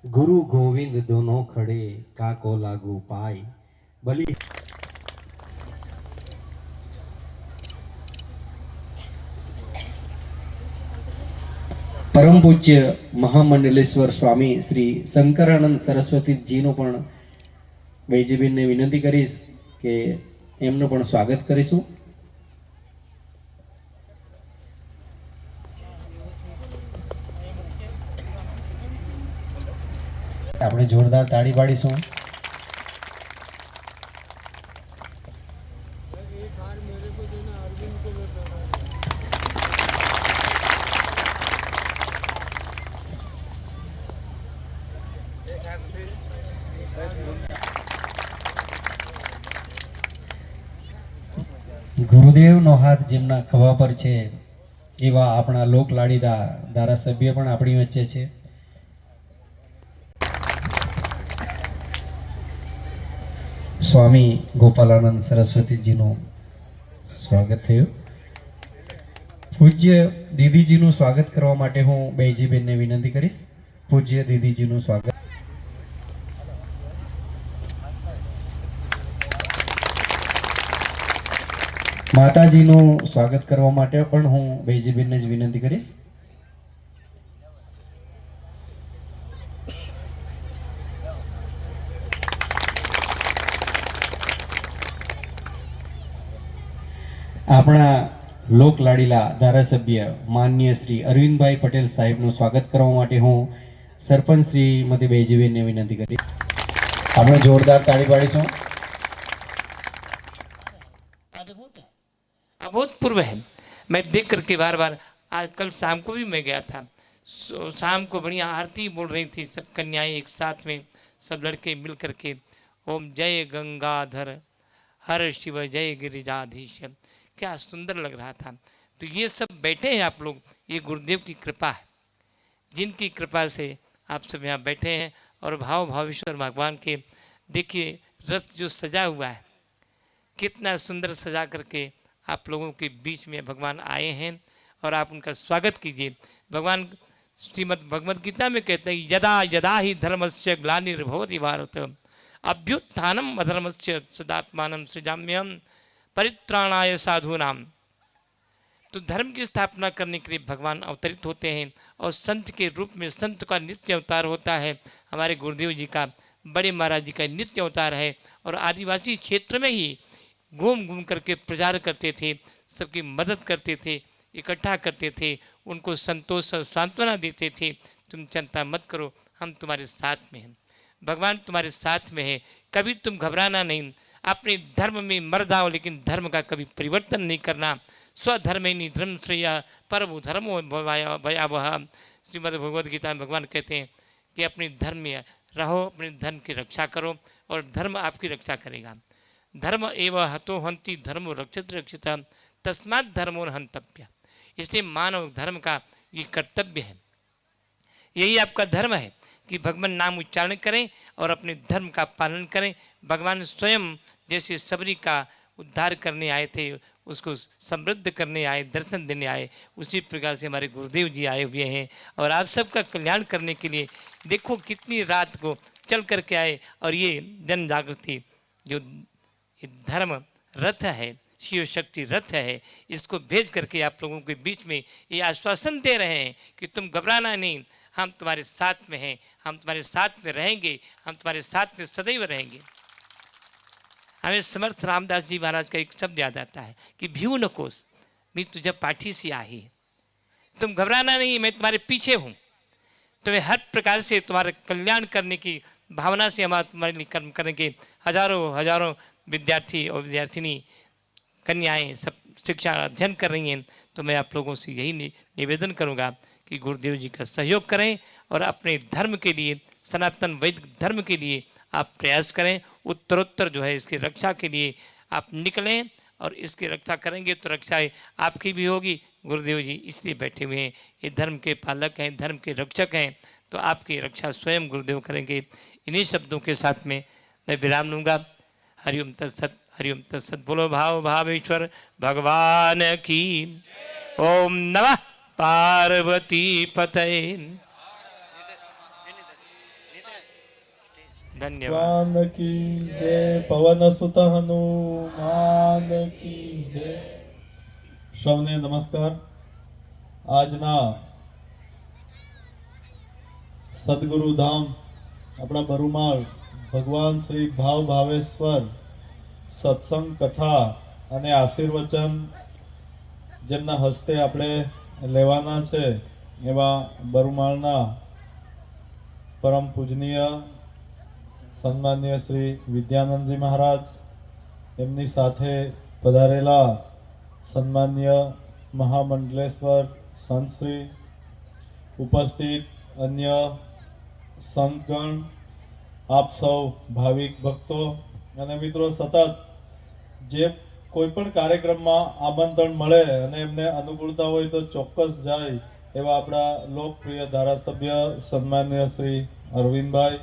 गुरु गोविंद दोनों खड़े काको लागू पाई बलि। परम पूज्य महामंडलेश्वर स्वामी श्री शंकरानंद सरस्वती जी नो पण वैजीबेन ने विनंती करीश के एमनो पण स्वागत करीशुं। આપણે જોરદાર તાળી પાડીશું। ગુરુદેવનો હાથ જેમના ખભા પર છે એવા આપણા લોકલાડીના ધારાસભ્ય પણ આપણી વચ્ચે છે। स्वामी गोपालानंद सरस्वती जी નું સ્વાગત થયું। પૂજ્ય દીદીજીનું સ્વાગત કરવા માટે હું બેજીબેનને વિનંતી કરીશ। પૂજ્ય દીદીજીનું સ્વાગત। માતાજીનું સ્વાગત કરવા માટે પણ હું બેજીબેનને જ વિનંતી કરીશ। આપણા લોકલાડીલા ધારાસભ્ય માન્ય શ્રી અરવિંદભાઈ પટેલ સાહેબનું સ્વાગત કરવા માટે હું સરપંચ શ્રીમતી બેજીબેનને વિનંતી કરીશ। આપણે જોરદાર તાળી પાડીશું। अभूतपूर्व है। मैं देख करके बार बार आज कल शाम को भी मैं गया था, शाम को बढ़िया आरती बोल रही थी सब कन्याएं एक साथ में, सब लड़के मिल करके ओम जय गंगाधर हर शिव जय गिरिजाधीश। क्या सुंदर लग रहा था। तो ये सब बैठे हैं आप लोग, ये गुरुदेव की कृपा है, जिनकी कृपा से आप सब यहाँ बैठे हैं। और भाव भावेश्वर भगवान के देखिए रथ जो सजा हुआ है, कितना सुंदर सजा करके आप लोगों के बीच में भगवान आए हैं और आप उनका स्वागत कीजिए। भगवान श्रीमद् भगवद गीता में कहते हैं यदा यदा ही धर्मस्य ग्लानिर्भवति भारत अभ्युत्थानम अधर्मस्य सदात्मानं सृजाम्यहम् परित्राणाय साधूनाम। तो धर्म की स्थापना करने के लिए भगवान अवतरित होते हैं और संत के रूप में संत का नित्य अवतार होता है। हमारे गुरुदेव जी का, बड़े महाराज जी का नित्य अवतार है और आदिवासी क्षेत्र में ही घूम घूम करके प्रचार करते थे, सबकी मदद करते थे, इकट्ठा करते थे, उनको संतोष और सांत्वना देते थे। तुम चिंता मत करो, हम तुम्हारे साथ में हैं, भगवान तुम्हारे साथ में है, कभी तुम घबराना नहीं। अपने धर्म में मर जाओ लेकिन धर्म का कभी परिवर्तन नहीं करना। स्वधर्मेनि धर्म श्रेय परमो धर्मो भयावह। श्रीमद् भगवद गीता में भगवान कहते हैं कि अपने धर्म में रहो, अपने धर्म की रक्षा करो और धर्म आपकी रक्षा करेगा। धर्म एवं हतो हंति धर्मो रक्षित रक्षित तस्मात् धर्मो न हंतव्य। इसलिए मानव धर्म का ये कर्तव्य है, यही आपका धर्म है कि भगवान नाम उच्चारण करें और अपने धर्म का पालन करें। भगवान स्वयं जैसे सबरी का उद्धार करने आए थे, उसको समृद्ध करने आए, दर्शन देने आए, उसी प्रकार से हमारे गुरुदेव जी आए हुए हैं और आप सबका कल्याण करने के लिए देखो कितनी रात को चल करके आए। और ये जन जागृति जो धर्म रथ है, शिव शक्ति रथ है, इसको भेज करके आप लोगों के बीच में ये आश्वासन दे रहे हैं कि तुम घबराना नहीं, हम तुम्हारे साथ में हैं, हम तुम्हारे साथ में रहेंगे, हम तुम्हारे साथ में सदैव रहेंगे। हमें समर्थ रामदास जी महाराज का एक शब्द याद आता है कि भीऊ न कोस, मैं तुझे पाठीसी आहे, तुम घबराना नहीं, मैं तुम्हारे पीछे हूँ, तुम्हें हर प्रकार से तुम्हारे कल्याण करने की भावना से हम तुम्हारे लिए कर्म करेंगे। हजारों हजारों विद्यार्थी और विद्यार्थिनी कन्याएं सब शिक्षा अध्ययन कर रही हैं। तो मैं आप लोगों से यही निवेदन करूँगा कि गुरुदेव जी का सहयोग करें और अपने धर्म के लिए, सनातन वैदिक धर्म के लिए आप प्रयास करें। उत्तरोत्तर जो है इसकी रक्षा के लिए आप निकलें और इसकी रक्षा करेंगे तो रक्षा आपकी भी होगी। गुरुदेव जी इसलिए बैठे हुए हैं, ये धर्म के पालक हैं, धर्म के रक्षक हैं, तो आपकी रक्षा स्वयं गुरुदेव करेंगे। इन्हीं शब्दों के साथ में मैं विराम लूँगा। हरिओम तत्सत, हरिओम तत्सत। बोलो भाव भावेश्वर भगवान की। ओम नमः पार्वती पतये। ધન્યવાદ. ભગવાન કી જય. પવન સુત હનુમાન કી જય. સૌને નમસ્કાર. આજના સદગુરુ ધામ આપણા બરુમાળ ભગવાન શ્રી ભાવ ભાવેશ્વર સત્સંગ કથા અને આશીર્વચન જેમના હસ્તે આપણે લેવાના છે એવા બરુમાળના પરમ પૂજનીય સન્માનીય શ્રી વિદ્યાનંદજી મહારાજ, એમની સાથે પધારેલા સન્માનીય મહામંડલેશ્વર સંતશ્રી, ઉપસ્થિત અન્ય સંતગણ, આપ સૌ ભાવિક ભક્તો અને મિત્રો, સતત જે કોઈ પણ કાર્યક્રમમાં આમંત્રણ મળે અને એમને અનુકૂળતા હોય તો ચોક્કસ જાય એવા આપણા લોકપ્રિય ધારાસભ્ય સન્માનીય શ્રી અરવિંદભાઈ,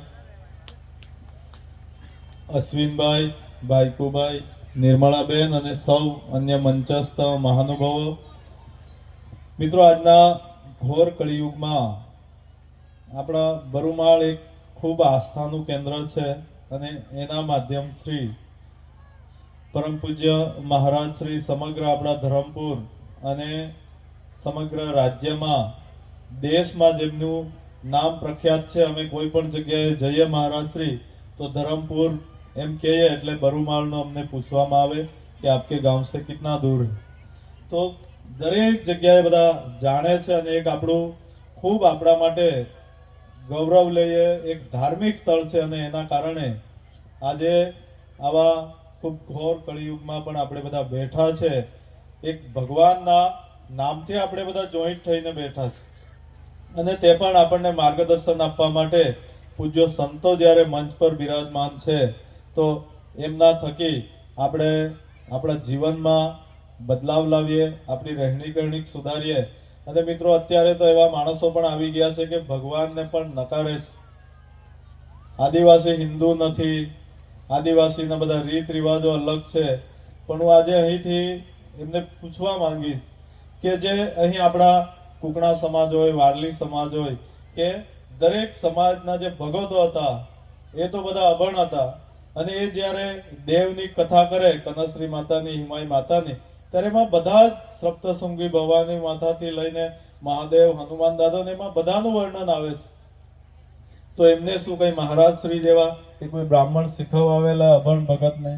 અશ્વિનભાઈ, ભાઈકુભાઈ, નિર્મળાબેન અને સૌ અન્ય મંચસ્થ મહાનુભાવો. મિત્રો, આજના ઘોર કળિયુગમાં આપણા બરુમાળ એક ખૂબ આસ્થાનું કેન્દ્ર છે અને એના માધ્યમથી પરમ પૂજ્ય મહારાજ શ્રી સમગ્ર આપણા ધરમપુર અને સમગ્ર રાજ્યમાં, દેશમાં જેમનું નામ પ્રખ્યાત છે. અમે કોઈ પણ જગ્યાએ જઈએ મહારાજ શ્રી તો ધરમપુર એમ કહીએ એટલે બરુમાળનો અમને પૂછવામાં આવે કે આપકે ગાંવ સે કિતના દૂર. તો દરેક જગ્યાએ બધા જાણે છે અને એક આપણું ખૂબ આપણા માટે ગૌરવ લઈએ એક ધાર્મિક સ્થળ છે અને એના કારણે આજે આવા ખૂબ ઘોર કળિયુગમાં પણ આપણે બધા બેઠા છે. એક ભગવાનના નામથી આપણે બધા જોઈન્ટ થઈને બેઠા છે અને તે પણ આપણને માર્ગદર્શન આપવા માટે પૂજ્ય સંતો જ્યારે મંચ પર બિરાજમાન છે તો એમના થકી આપણે આપણા જીવનમાં બદલાવ લાવીએ, આપણી રહેણી કરણી સુધારીએ. અને મિત્રો, અત્યારે તો એવા માણસો પણ આવી ગયા છે કે ભગવાનને પણ નકારે છે. આદિવાસી હિન્દુ નથી, આદિવાસીના બધા રીત રિવાજો અલગ છે. પણ હું આજે અહીંથી એમને પૂછવા માંગીશ કે જે અહીં આપણા કુકણા સમાજ હોય, વારલી સમાજ હોય કે દરેક સમાજના જે ભગતો હતા એ તો બધા અભણ હતા અને એ જ્યારે દેવની કથા કરે, કનશ્રી માતાની, હિમાઈ માતાની, ત્યારે એમાં બધા જ સપ્તશૃંગી ભવાની માતાથી લઈને મહાદેવ, હનુમાન દાદા, એમાં બધાનું વર્ણન આવે છે. તો એમને શું કઈ મહારાજ શ્રી જેવા કે કોઈ બ્રાહ્મણ શીખવવા આવેલા અભણ ભગતને?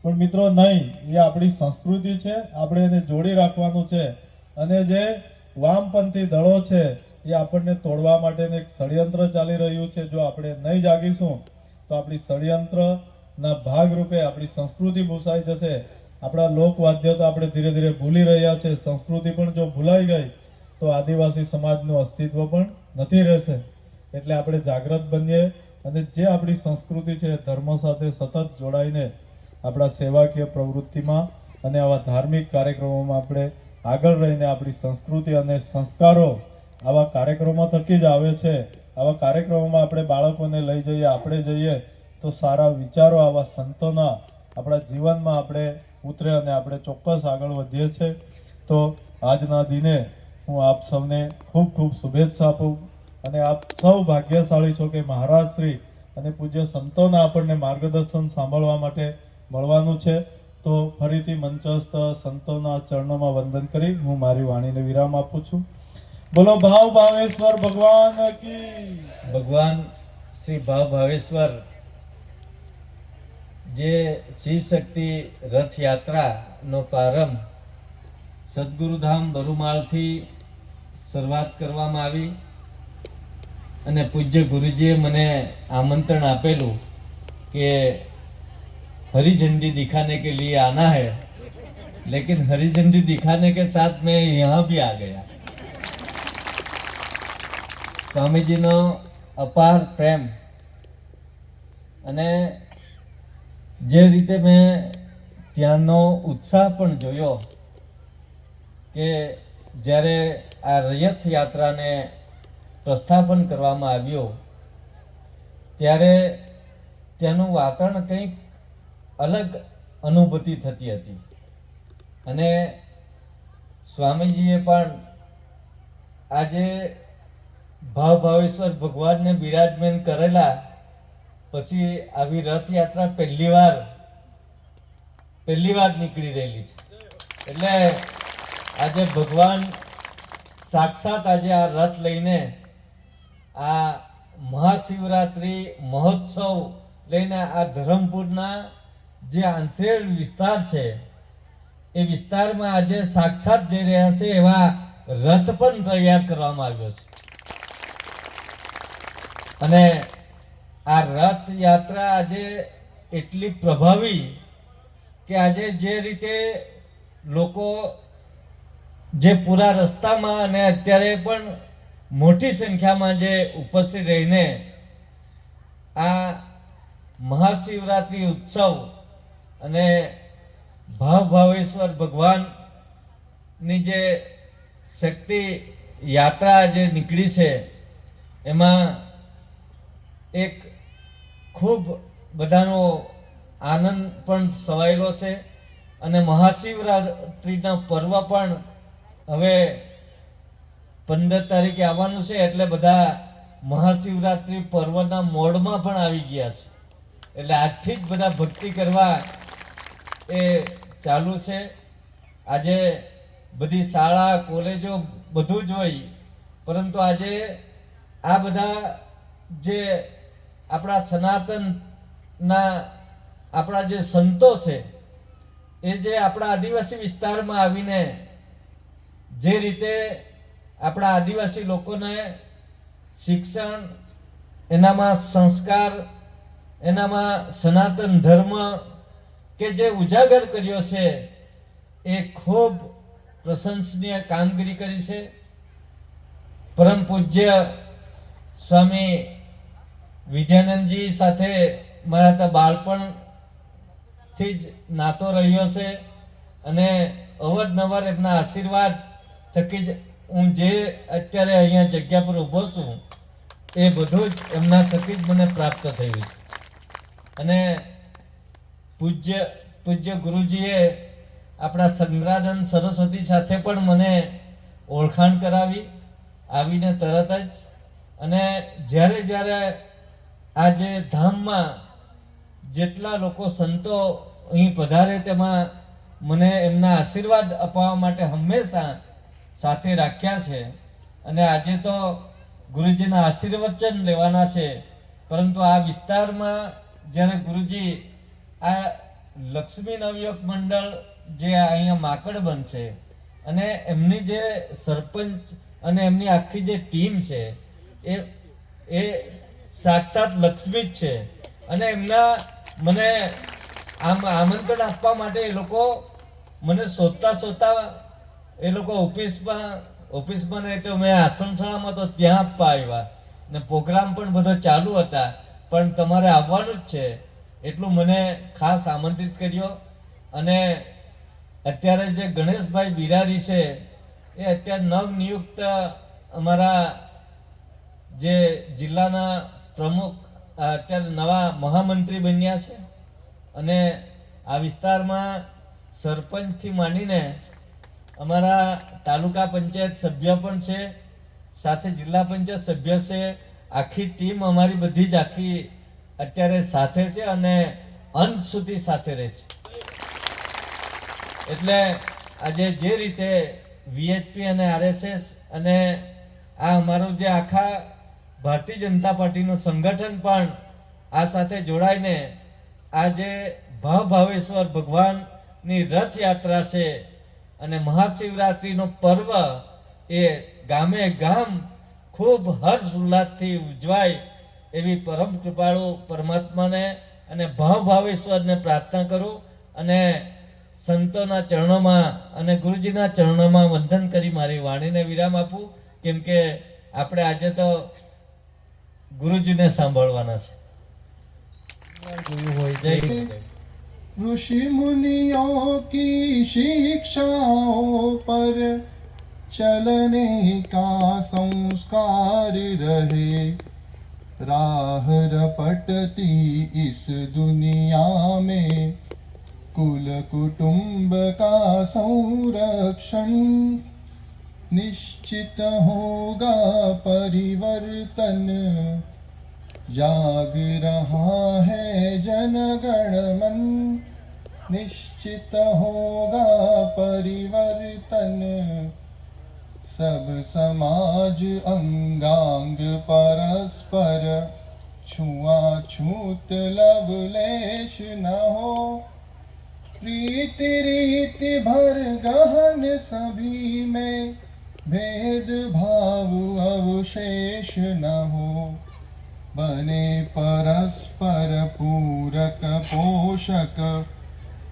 પણ મિત્રો, નહીં. એ આપણી સંસ્કૃતિ છે, આપણે એને જોડી રાખવાનું છે. અને જે વામપંથી દળો છે એ આપણને તોડવા માટેનું એક ષડયંત્ર ચાલી રહ્યું છે. જો આપણે નહીં જાગીશું તો આપણી ષડયંત્રના ભાગરૂપે આપણી સંસ્કૃતિ ભૂસાઈ જશે. આપણા લોકવાદ્ય તો આપણે ધીરે ધીરે ભૂલી રહ્યા છે. સંસ્કૃતિ પણ જો ભૂલાઈ ગઈ તો આદિવાસી સમાજનું અસ્તિત્વ પણ નથી રહેશે. એટલે આપણે જાગૃત બનીએ અને જે આપણી સંસ્કૃતિ છે ધર્મ સાથે સતત જોડાઈને આપણા સેવાકીય પ્રવૃત્તિમાં અને આવા ધાર્મિક કાર્યક્રમોમાં આપણે આગળ રહીને આપણી સંસ્કૃતિ અને સંસ્કારો આવા કાર્યક્રમો થકી જ આવે છે. આવા કાર્યક્રમોમાં આપણે બાળકોને લઈ જઈએ, આપણે જઈએ તો સારા વિચારો આવા સંતોના આપણા જીવનમાં આપણે ઉતરે અને આપણે ચોક્કસ આગળ વધીએ છીએ. તો આજના દિને હું આપ સૌને ખૂબ ખૂબ શુભેચ્છા આપું અને આપ સૌ ભાગ્યશાળી છો કે મહારાજ શ્રી અને પૂજ્ય સંતોના આપણને માર્ગદર્શન સાંભળવા માટે મળવાનું છે. તો ફરીથી મંચસ્થ સંતોના ચરણોમાં વંદન કરી હું મારી વાણીને વિરામ આપું છું. બોલો ભાવ ભાવેશ્વર ભગવાન કી. ભગવાન શ્રી ભાવ ભાવેશ્વર જે શિવ શક્તિ રથયાત્રાનો પ્રારંભ સદગુરુધામ બરુમાળથી શરૂઆત કરવામાં આવી અને પૂજ્ય ગુરુજીએ મને આમંત્રણ આપેલું કે हरी झंडी दिखाने के लिए आना है, लेकिन हरी झंडी दिखाने के साथ मैं यहाँ भी आ गया. स्वामी जी नो अपार प्रेम અને જે રીતે મેં ત્યાંનો ઉત્સાહ પણ જોયો કે જ્યારે આ રથયાત્રાને પ્રસ્થાપન કરવામાં આવ્યો ત્યારે ત્યાંનું વાતાવરણ કંઈક અલગ અનુભૂતિ થતી હતી અને સ્વામીજીએ પણ આજે ભાવ ભાવેશ્વર ભગવાનને બિરાજમાન કરેલા પછી આવી રથયાત્રા પહેલી વાર નીકળી રહેલી છે. એટલે આજે ભગવાન સાક્ષાત આજે આ રથ લઈને આ મહાશિવરાત્રિ મહોત્સવ લઈને આ ધરમપુરના જે આંતરેળ વિસ્તાર છે એ વિસ્તારમાં આજે સાક્ષાત જઈ રહ્યા છે એવા રથ પણ તૈયાર કરવામાં આવ્યો છે. અને આ રથયાત્રા આજે એટલી પ્રભાવી કે આજે જે રીતે લોકો જે પૂરા રસ્તામાં અને અત્યારે પણ મોટી સંખ્યામાં જે ઉપસ્થિત રહીને આ મહાશિવરાત્રિ ઉત્સવ અને ભાવેશ્વર ભગવાનની જે શક્તિ યાત્રા જે નીકળી છે એમાં એક ખૂબ બધાનો આનંદ પણ છવાયેલો છે. અને મહાશિવરાત્રિના પર્વ પણ હવે 15 તારીખે આવવાનું છે એટલે બધા મહાશિવરાત્રિ પર્વના મોડમાં પણ આવી ગયા છે. એટલે આજથી જ બધા ભક્તિ કરવા એ ચાલુ છે. આજે બધી શાળા કોલેજો બધું જ હોય, પરંતુ આજે આ બધા જે આપણા સનાતનના આપણા જે સંતો છે એ જે આપણા આદિવાસી વિસ્તારમાં આવીને જે રીતે આપણા આદિવાસી લોકોને શિક્ષણ, એનામાં સંસ્કાર, એનામાં સનાતન ધર્મ કે જે ઉજાગર કર્યો છે એ ખૂબ પ્રશંસનીય કામગીરી કરી છે. પરમ પૂજ્ય સ્વામી વિદ્યાનંદજી સાથે મારા તો બાળપણથી જ નાતો રહ્યો છે અને અવારનવાર એમના આશીર્વાદ થકી જ હું જે અત્યારે અહીંયા જગ્યા પર ઊભો છું એ બધું જ એમના થકી જ મને પ્રાપ્ત થયું છે. અને પૂજ્ય ગુરુજીએ આપણા સંગ્રાનંદ સરસ્વતી સાથે પણ મને ઓળખાણ કરાવી આવીને તરત જ. અને જ્યારે આ જે ધામમાં જેટલા લોકો સંતો અહીં પધારે તેમાં મને એમના આશીર્વાદ અપાવવા માટે હંમેશા સાથે રાખ્યા છે. અને આજે તો ગુરુજીના આશીર્વચન લેવાના છે, પરંતુ આ વિસ્તારમાં જ્યારે ગુરુજી આ લક્ષ્મી નવયુવક મંડળ જે અહીંયા માકડ બનશે અને એમની જે સરપંચ અને એમની આખી જે ટીમ છે એ સાક્ષાત લક્ષ્મી જ છે. અને એમના મને આમંત્રણ આપવા માટે એ લોકો મને શોધતા એ લોકો ઓફિસમાં નહીં તો મેં આશ્રમશાળામાં તો ત્યાં આપવા આવ્યા ને પ્રોગ્રામ પણ બધો ચાલુ હતા, પણ તમારે આવવાનું જ છે એટલું મને ખાસ આમંત્રિત કર્યો. અને અત્યારે જે ગણેશભાઈ બિરારી છે એ અત્યારે નવનિયુક્ત અમારા જે જિલ્લાના પ્રમુખ અત્યારે નવા મહામંત્રી બન્યા છે. અને આ વિસ્તારમાં સરપંચથી માંડીને અમારા તાલુકા પંચાયત સભ્ય પણ છે, સાથે જિલ્લા પંચાયત સભ્ય છે. આખી ટીમ અમારી બધી જ આખી અત્યારે સાથે છે અને અંત સુધી સાથે રહેશે. એટલે આજે જે રીતે વીએચપી અને આરએસએસ અને આ અમારું જે આખા ભારતીય જનતા પાર્ટીનું સંગઠન પણ આ સાથે જોડાઈને આ જે ભાવેશ્વર ભગવાનની રથયાત્રા છે અને મહાશિવરાત્રિનો પર્વ એ ગામે ગામ ખૂબ હર્ષ ઉલ્લાસથી ઉજવાય એવી પરમ કૃપાળુ પરમાત્માને અને ભાવેશ્વરને પ્રાર્થના કરું અને સંતોના ચરણોમાં અને ગુરુજીના ચરણોમાં વંદન કરી મારી વાણીને વિરામ આપું, કેમ કે આપણે આજે તો ગુરુજીને સાંભળવાના છે. જય ગુરુદેવ. ऋषि मुनियों की शिक्षाओं पर चलने का संस्कार रहे, राह रपटती इस दुनिया में कुल कुटुंब का संरक्षण, निश्चित होगा परिवर्तन। जाग रहा है जन गण मन, निश्चित होगा परिवर्तन। सब समाज अंगांग परस्पर, छुआछूत लवलेश न हो। प्रीति रीति भर गहन सभी में, भेद भाव अवशेष न हो। बने परस्पर पूरक पोषक,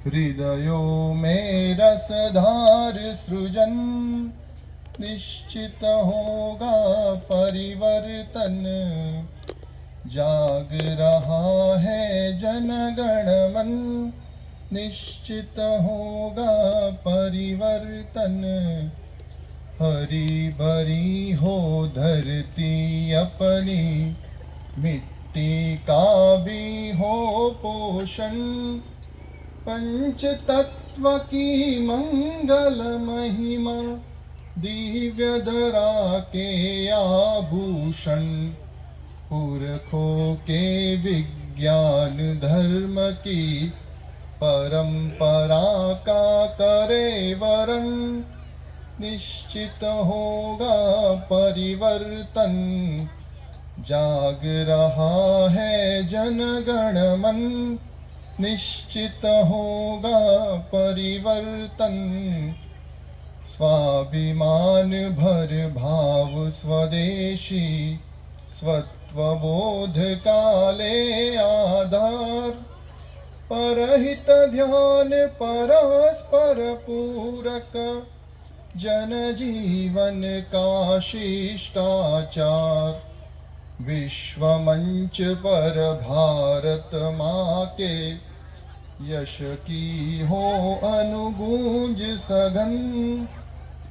हृदयों में रसधार सृजन। निश्चित होगा परिवर्तन। जाग रहा है जन गण मन, निश्चित होगा परिवर्तन। हरी भरी हो धरती अपनी, मिट्टी का भी हो पोषण। पंच तत्व की मंगल महिमा, दिव्य धरा के आभूषण। पुरखों के विज्ञान धर्म की, परंपरा का करे वरण। निश्चित होगा परिवर्तन। जाग रहा है जन गण मन, निश्चित होगा परिवर्तन। स्वाभिमान भर भाव स्वदेशी, स्वत्वबोध काले आधार। परहित ध्यान परस्पर पूरक, जन जीवन का शिष्टाचार। विश्व मंच पर भारत माँ के, यश की हो अनुगूंज सघन।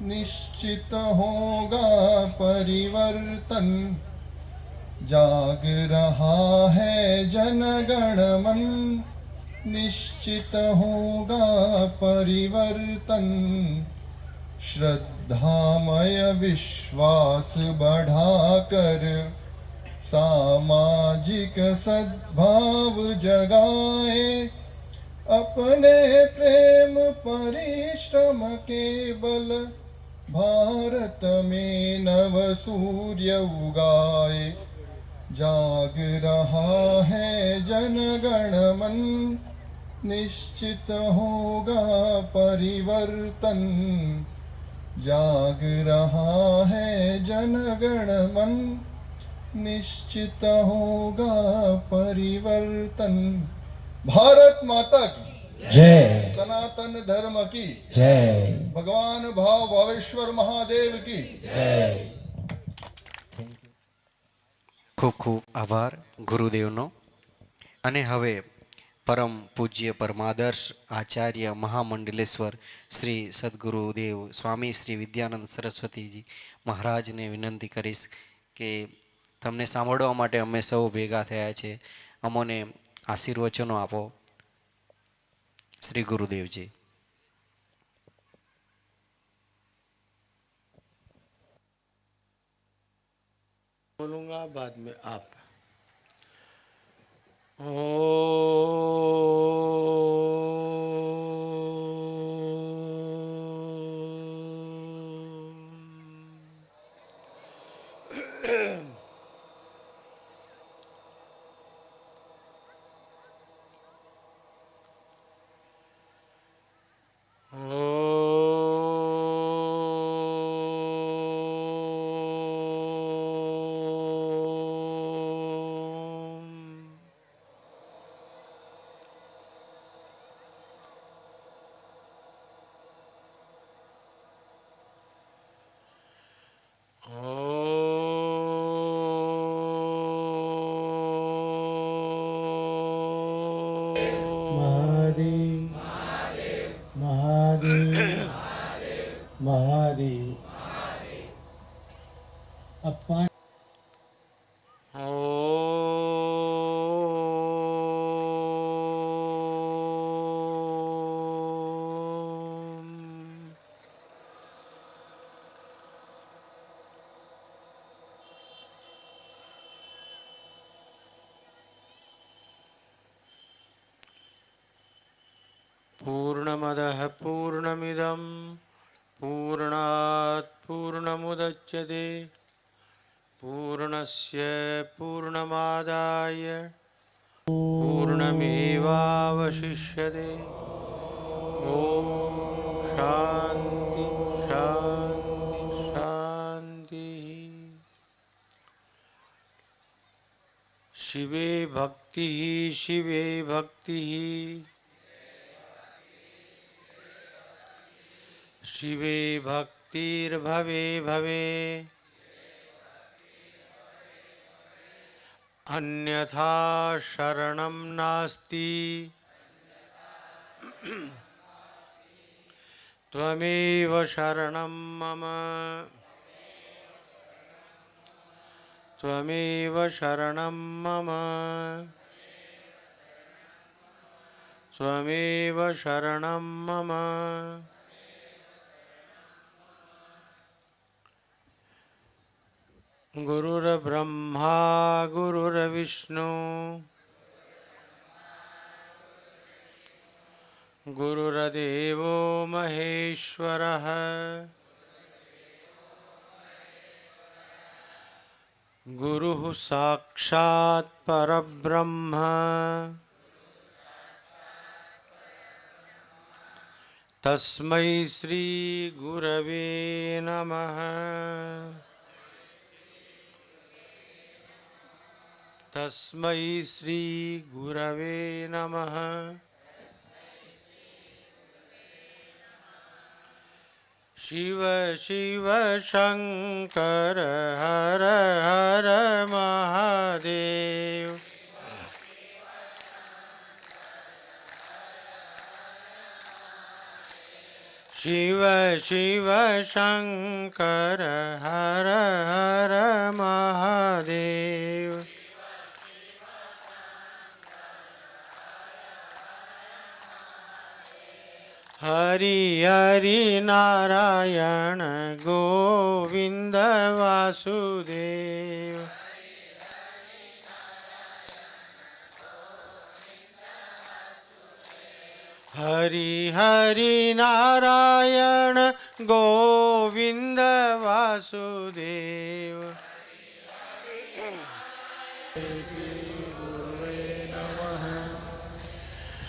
निश्चित होगा परिवर्तन। जाग रहा है जन गण मन, निश्चित होगा परिवर्तन। श्रद्धामय विश्वास बढ़ाकर, सामाजिक सद्भाव जगाए। अपने प्रेम परिश्रम के बल, भारत में नव सूर्य उगाए। जाग रहा है जन गण मन, निश्चित होगा परिवर्तन। जाग रहा है जन गण मन, निश्चित होगा परिवर्तन। भारत माता की जय सनातन धर्म की जय भगवान भाव भावेश्वर महादेव की जय। ખૂબ ખૂબ આભાર ગુરુદેવનો. અને હવે પરમ પૂજ્ય પરમાદર્શ આચાર્ય મહામંડલેશ્વર શ્રી સદગુરુદેવ સ્વામી શ્રી વિદ્યાનંદ સરસ્વતીજી મહારાજને વિનંતી કરીશ કે તમને સાંભળવા માટે અમે સૌ ભેગા થયા છે, અમોને આશીર્વચનો આપો. શ્રી ગુરુદેવજી. बोलूंगा बाद में आप. महादेव अपन पूर्णमदः पूर्णमिदं पूर्णात् पूर्णमुदच्यते पूर्णस्य पूर्णमादाय पूर्णमेवावशिष्यते। ॐ शान्ति शान्ति शान्तिः। शिवे भक्तिः शिवे भक्तिः शिवे भक्तिर्भवे भवे अन्यथा शरणं नास्ति। त्वमेव शरणं मम त्वमेव शरणं मम त्वमेव शरणं मम। गुरुर्ब्रह्मा गुरुर्विष्णु गुरुर्देवो महेश्वरः गुरुः साक्षात् परब्रह्म तस्मै श्री गुरवे नमः। तस्मै श्री गुरवे नमः। शिव शिव शंकर हर हर महादेव। शिव शिव शंकर हर हर महादेव। हरि हरि नारायण गोविंद वासुदेव। हरि हरि नारायण गोविंद वासुदेव।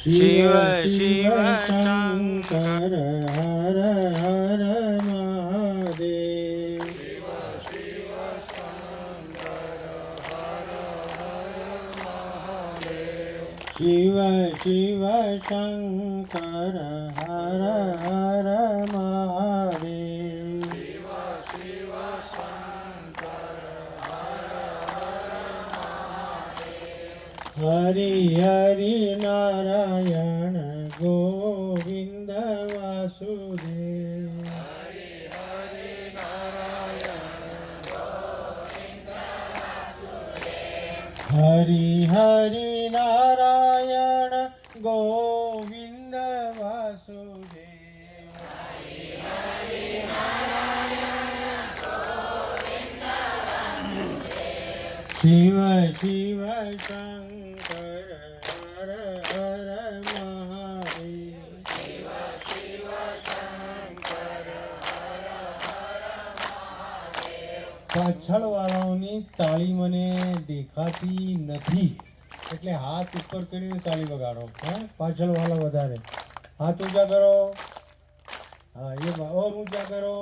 शिव शिव शंकर हर हर महादेव। शिव शिव शंकर हर हर महादेव। हरि हरि नारायण गोविंद वासुदेव। हरि हरि नारायण गोविंद वासुदेव। शिव शिव शंकर हर हर महादेव। પાછળવાળાઓની તાળી મને દેખાતી નથી એટલે હાથ ઉપર કરીને તાળી વગાડો હે પાછળવાળા વધારે હાથ ઊંચા કરો હા એ ઓર ઊંચા કરો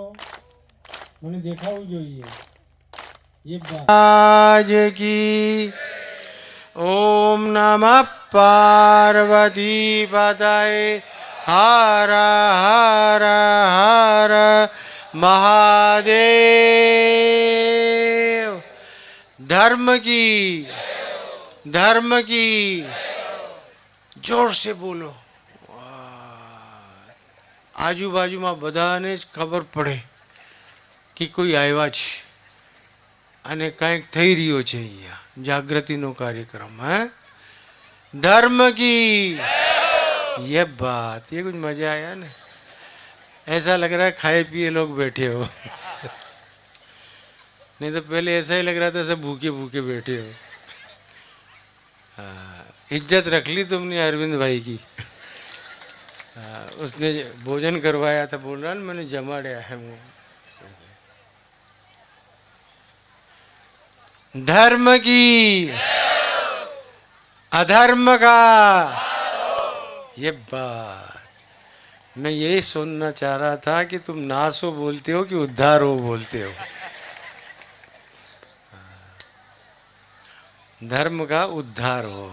મને દેખાવું જોઈએ ये बात आज की ओम नमः पार्वती पतये हर हर हर महादेव। धर्म की जोर से बोलो। आजू बाजू में बधाने ज खबर पड़े कि कोई आया છે અને કંઈક થઈ રહ્યો છે અહીંયા જાગૃતિનો કાર્યક્રમ है धर्म की ये बात ये कुछ मजा आया ना। ऐसा लग रहा है खाए पिए लोग बैठे हो नहीं तो पहले ऐसा ही लग रहा था सब भूखे भूखे बैठे हो। हाँ इज्जत रख ली तुमने अरविंद भाई की। उसने भोजन करवाया था, बोल रहा ना मैंने जमाड़या है वो। धर्म की अधर्म का, ये बात मैं यही सुनना चाह रहा था कि तुम नासो बोलते हो कि उद्धार हो बोलते हो। धर्म का उद्धार हो,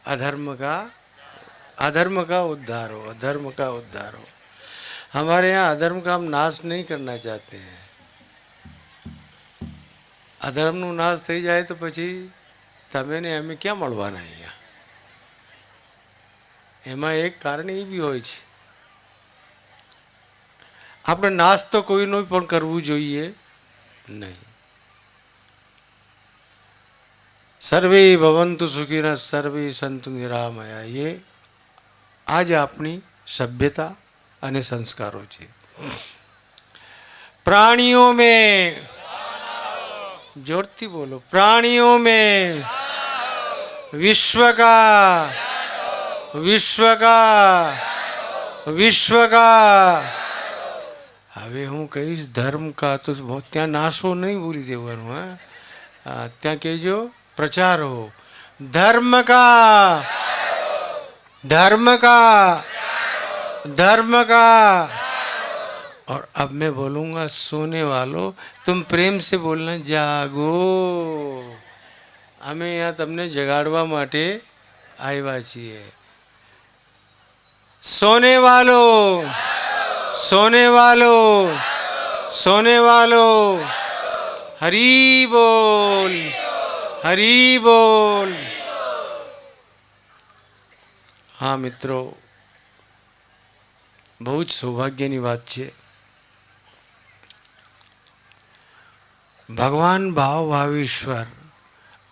अधर्म का उद्धार हो, अधर्म का उद्धार हो। हमारे यहाँ अधर्म का हम नाश नहीं करना चाहते हैं। અધર્મનો નાશ થઈ જાય તો પછી તમે ને અમે ક્યાં મળવાના અહીંયા? એમાં એક કારણ એ બી હોય છે, આપણે નાશ તો કોઈનો પણ કરવું જોઈએ નહીં. સર્વે ભવંતુ સુખીના સર્વે સંતુ નિરામયા, એ આજ આપણી સભ્યતા અને સંસ્કારો છે. प्राणियों में, जोरती बोलो, प्राणियों में विश्व का હવે હું કહીશ ધર્મ કા તો ત્યાં નાશો નહીં ભૂલી દેવાનું. ત્યાં કહેજો પ્રચાર હો ધર્મ કા, धर्म का. और अब मैं बोलूंगा सोने वालों, तुम प्रेम से बोलना जागो. અમે यहाँ તમને જગાડવા માટે આવ્યા છીએ. सोने वालों, सोने वालों, सोने वालों, हरी बोल, हरी बोल. हाँ मित्रों, બહુ જ સૌભાગ્યની વાત છે. ભગવાન ભાવેશ્વર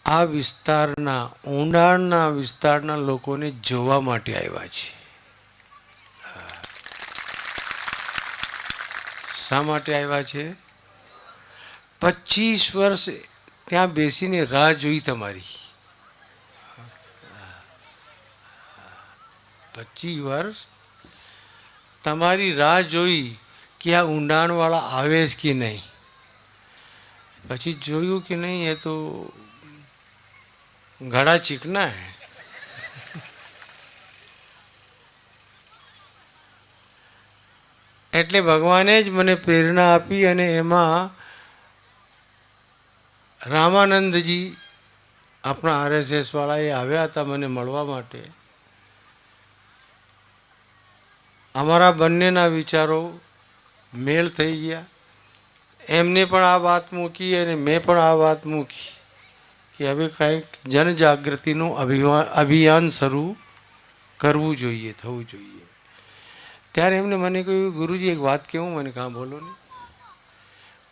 આ વિસ્તારના ઊંડાણના વિસ્તારના લોકોને જોવા માટે આવ્યા છે. શા માટે આવ્યા છે? 25 વર્ષ ત્યાં બેસીને રાહ જોઈ તમારી. 25 વર્ષ તમારી રાહ જોઈ કે આ ઊંડાણવાળા આવે જ કે નહીં. પછી જોયું કે નહીં, એ તો ઘડા ચીકના હે. એટલે ભગવાને જ મને પ્રેરણા આપી અને એમાં રામાનંદજી આપણા RSS વાળા એ આવ્યા હતા મને મળવા માટે. અમારા બંનેના વિચારો મેળ થઈ ગયા. એમને પણ આ વાત મૂકી અને મેં પણ આ વાત મૂકી કે હવે કંઈક જનજાગૃતિનું અભિયાન શરૂ કરવું જોઈએ, થવું જોઈએ. ત્યારે એમને મને કહ્યું, ગુરુજી એક વાત કહેવું. મને કાં બોલો ને.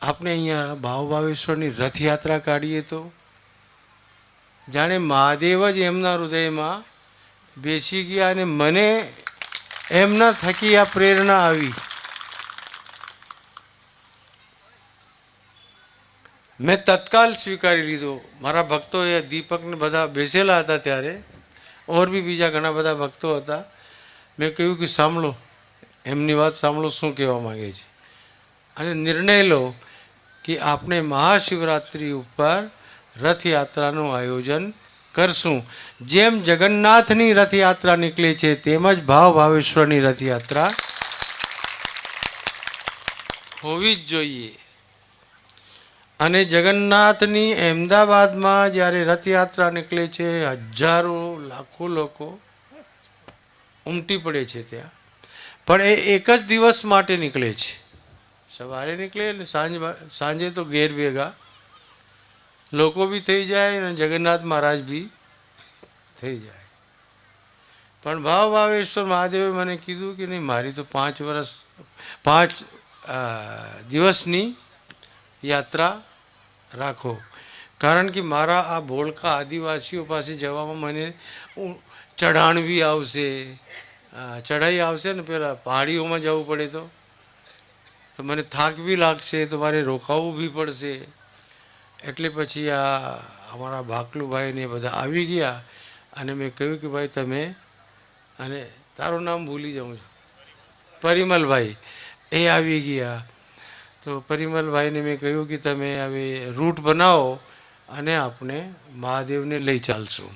આપણે અહીંયા ભાવેશ્વરની રથયાત્રા કાઢીએ તો જાણે મહાદેવ જ એમના હૃદયમાં બેસી ગયા અને મને એમના થકી આ પ્રેરણા આવી. મેં તત્કાલ સ્વીકારી લીધો. મારા ભક્તો એ દીપકને બધા બેસેલા હતા ત્યારે, ઓર બી બીજા ઘણા બધા ભક્તો હતા. મેં કહ્યું કે સાંભળો, એમની વાત સાંભળો શું કહેવા માંગે છે, અને નિર્ણય લો કે આપણે મહાશિવરાત્રિ ઉપર રથયાત્રાનું આયોજન કરશું. જેમ જગન્નાથની રથયાત્રા નીકળે છે તેમજ ભાવેશ્વરની રથયાત્રા હોવી જ જોઈએ. અને જગન્નાથની અમદાવાદમાં જ્યારે રથયાત્રા નીકળે છે, હજારો લાખો લોકો ઉમટી પડે છે ત્યાં. પણ એ એક જ દિવસ માટે નીકળે છે. સવારે નીકળે અને સાંજે તો ઘેર ભેગા લોકો બી થઈ જાય અને જગન્નાથ મહારાજ બી થઈ જાય. પણ ભાવેશ્વર મહાદેવે મને કીધું કે નહીં, મારી તો 5 દિવસની યાત્રા રાખો. કારણ કે મારા આ ભોળકા આદિવાસીઓ પાસે જવામાં મને ચઢાણ બી આવશે, ચઢાઈ આવશે ને, પેલા પહાડીઓમાં જવું પડે તો મને થાક બી લાગશે, તો મારે રોકાવું બી પડશે. એટલે પછી આ અમારા ભાકલુભાઈ ને બધા આવી ગયા અને મેં કહ્યું કે ભાઈ તમે, અને તારું નામ ભૂલી જાઉં છું, પરિમલભાઈ એ આવી ગયા. તો પરિમલભાઈને મેં કહ્યું કે તમે હવે રૂટ બનાવો અને આપણે મહાદેવને લઈ ચાલશું.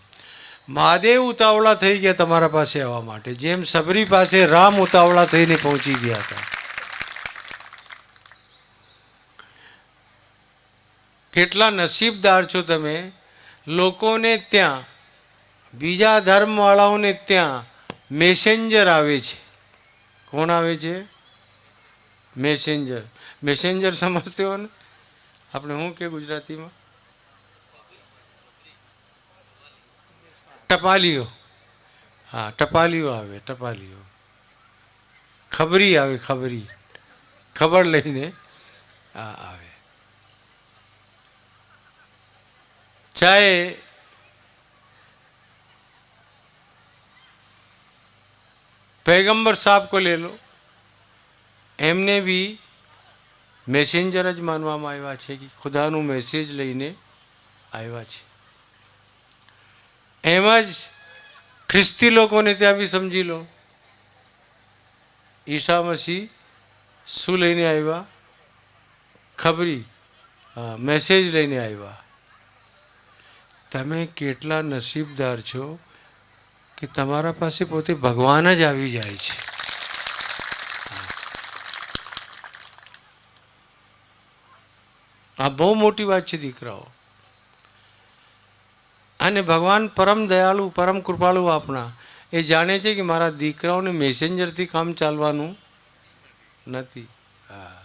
મહાદેવ ઉતાવળા થઈ ગયા તમારા પાસે આવવા માટે, જેમ સબરી પાસે રામ ઉતાવળા થઈને પહોંચી ગયા હતા. કેટલા નસીબદાર છો તમે. લોકોને ત્યાં, બીજા ધર્મવાળાઓને ત્યાં મેસેન્જર આવે છે. કોણ આવે છે? મેસેન્જર. મેસેન્જર સમજते हो ને? આપણે શું કે ગુજરાતીમાં? ટપાલીઓ. હા, ટપાલીઓ આવે, ટપાલીઓ. ખબરી આવે, ખબરી. ખબર લઈને આવે. चाहे पैगंबर साहब को ले लो, એમને બી મેસેન્જર જ માનવામાં આવ્યા છે કે ખુદાનું મેસેજ લઈને આવ્યા છે. એમ જ ખ્રિસ્તી લોકોને ત્યાં બી સમજી લો, ઈસા મસીહ શું લઈને આવ્યા? ખબરી, હા, મેસેજ લઈને આવ્યા. તમે કેટલા નસીબદાર છો કે તમારા પાસે પોતે ભગવાન જ આવી જાય છે. આ બહુ મોટી વાત છે દીકરાઓ. અને ભગવાન પરમ દયાળુ, પરમ કૃપાળુ આપણા, એ જાણે છે કે મારા દીકરાઓને મેસેન્જરથી કામ ચાલવાનું નથી. હા,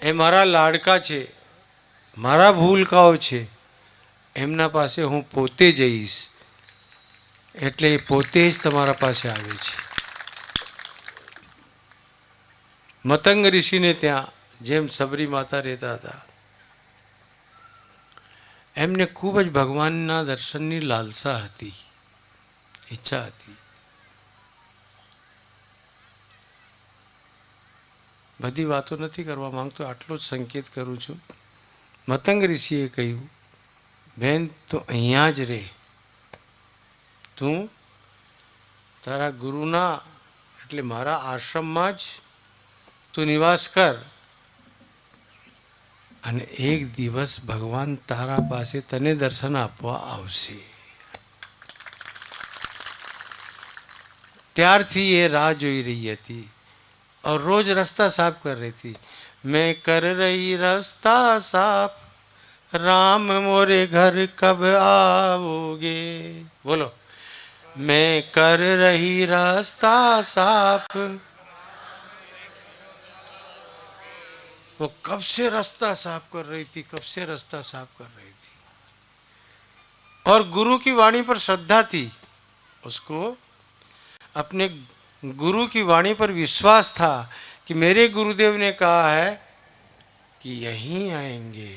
એ મારા લાડકા છે, મારા ભૂલકાઓ છે, એમના પાસે હું પોતે જઈશ. એટલે એ પોતે જ તમારા પાસે આવે છે. મતંગ ઋષિને ત્યાં જેમ સબરી માતા રહેતા હતા, એમને ખૂબ જ ભગવાનના દર્શનની લાલસા હતી, ઈચ્છા હતી. બધી વાતો નથી કરવા માંગતો, આટલો જ સંકેત કરું છું. મતંગ ઋષિએ કહ્યું, બેન તું અહીંયા જ રહે, તું તારા ગુરુના એટલે મારા આશ્રમમાં જ તું નિવાસ કર, અને એક દિવસ ભગવાન તારા પાસે તને દર્શન આપવા આવશે. ત્યારથી એ રાહ જોઈ રહી હતી और रोज रास्ता साफ कर रही थी. मैं कर रही रास्ता साफ, राम मोरे घर कब आओगे? बोलो. मैं कर रही रास्ता साफ. वो कब से रास्ता साफ कर रही थी, कब से रास्ता साफ कर रही थी. और गुरु की वाणी पर श्रद्धा थी, उसको अपने गुरु की वाणी पर विश्वास था कि मेरे गुरुदेव ने कहा है कि यहीं आएंगे,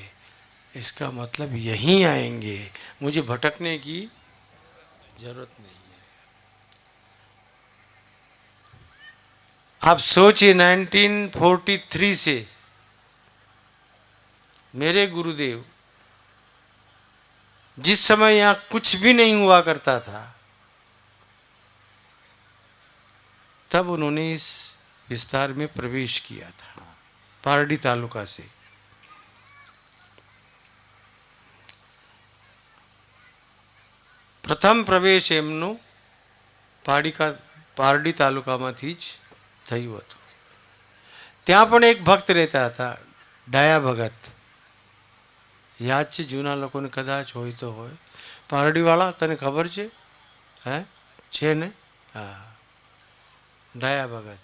इसका मतलब यहीं आएंगे, मुझे भटकने की जरूरत नहीं है. आप सोचिए 1943 से मेरे गुरुदेव, जिस समय यहाँ कुछ भी नहीं हुआ करता था, तब उन्होंने इस विस्तार में प्रवेश किया था, पारडी तालुका से. प्रथम प्रवेश एमनो पारडी तालुकाમાંથી જ થયું હતું. ત્યાં પણ એક ભક્ત રહેતા હતા, ડાયા ભગત. યાદ છે જૂના લોકોને કદાચ હોય તો હોય. પારડીવાળા તને ખબર છે? હે છે ને? હા, ડાયા ભગત.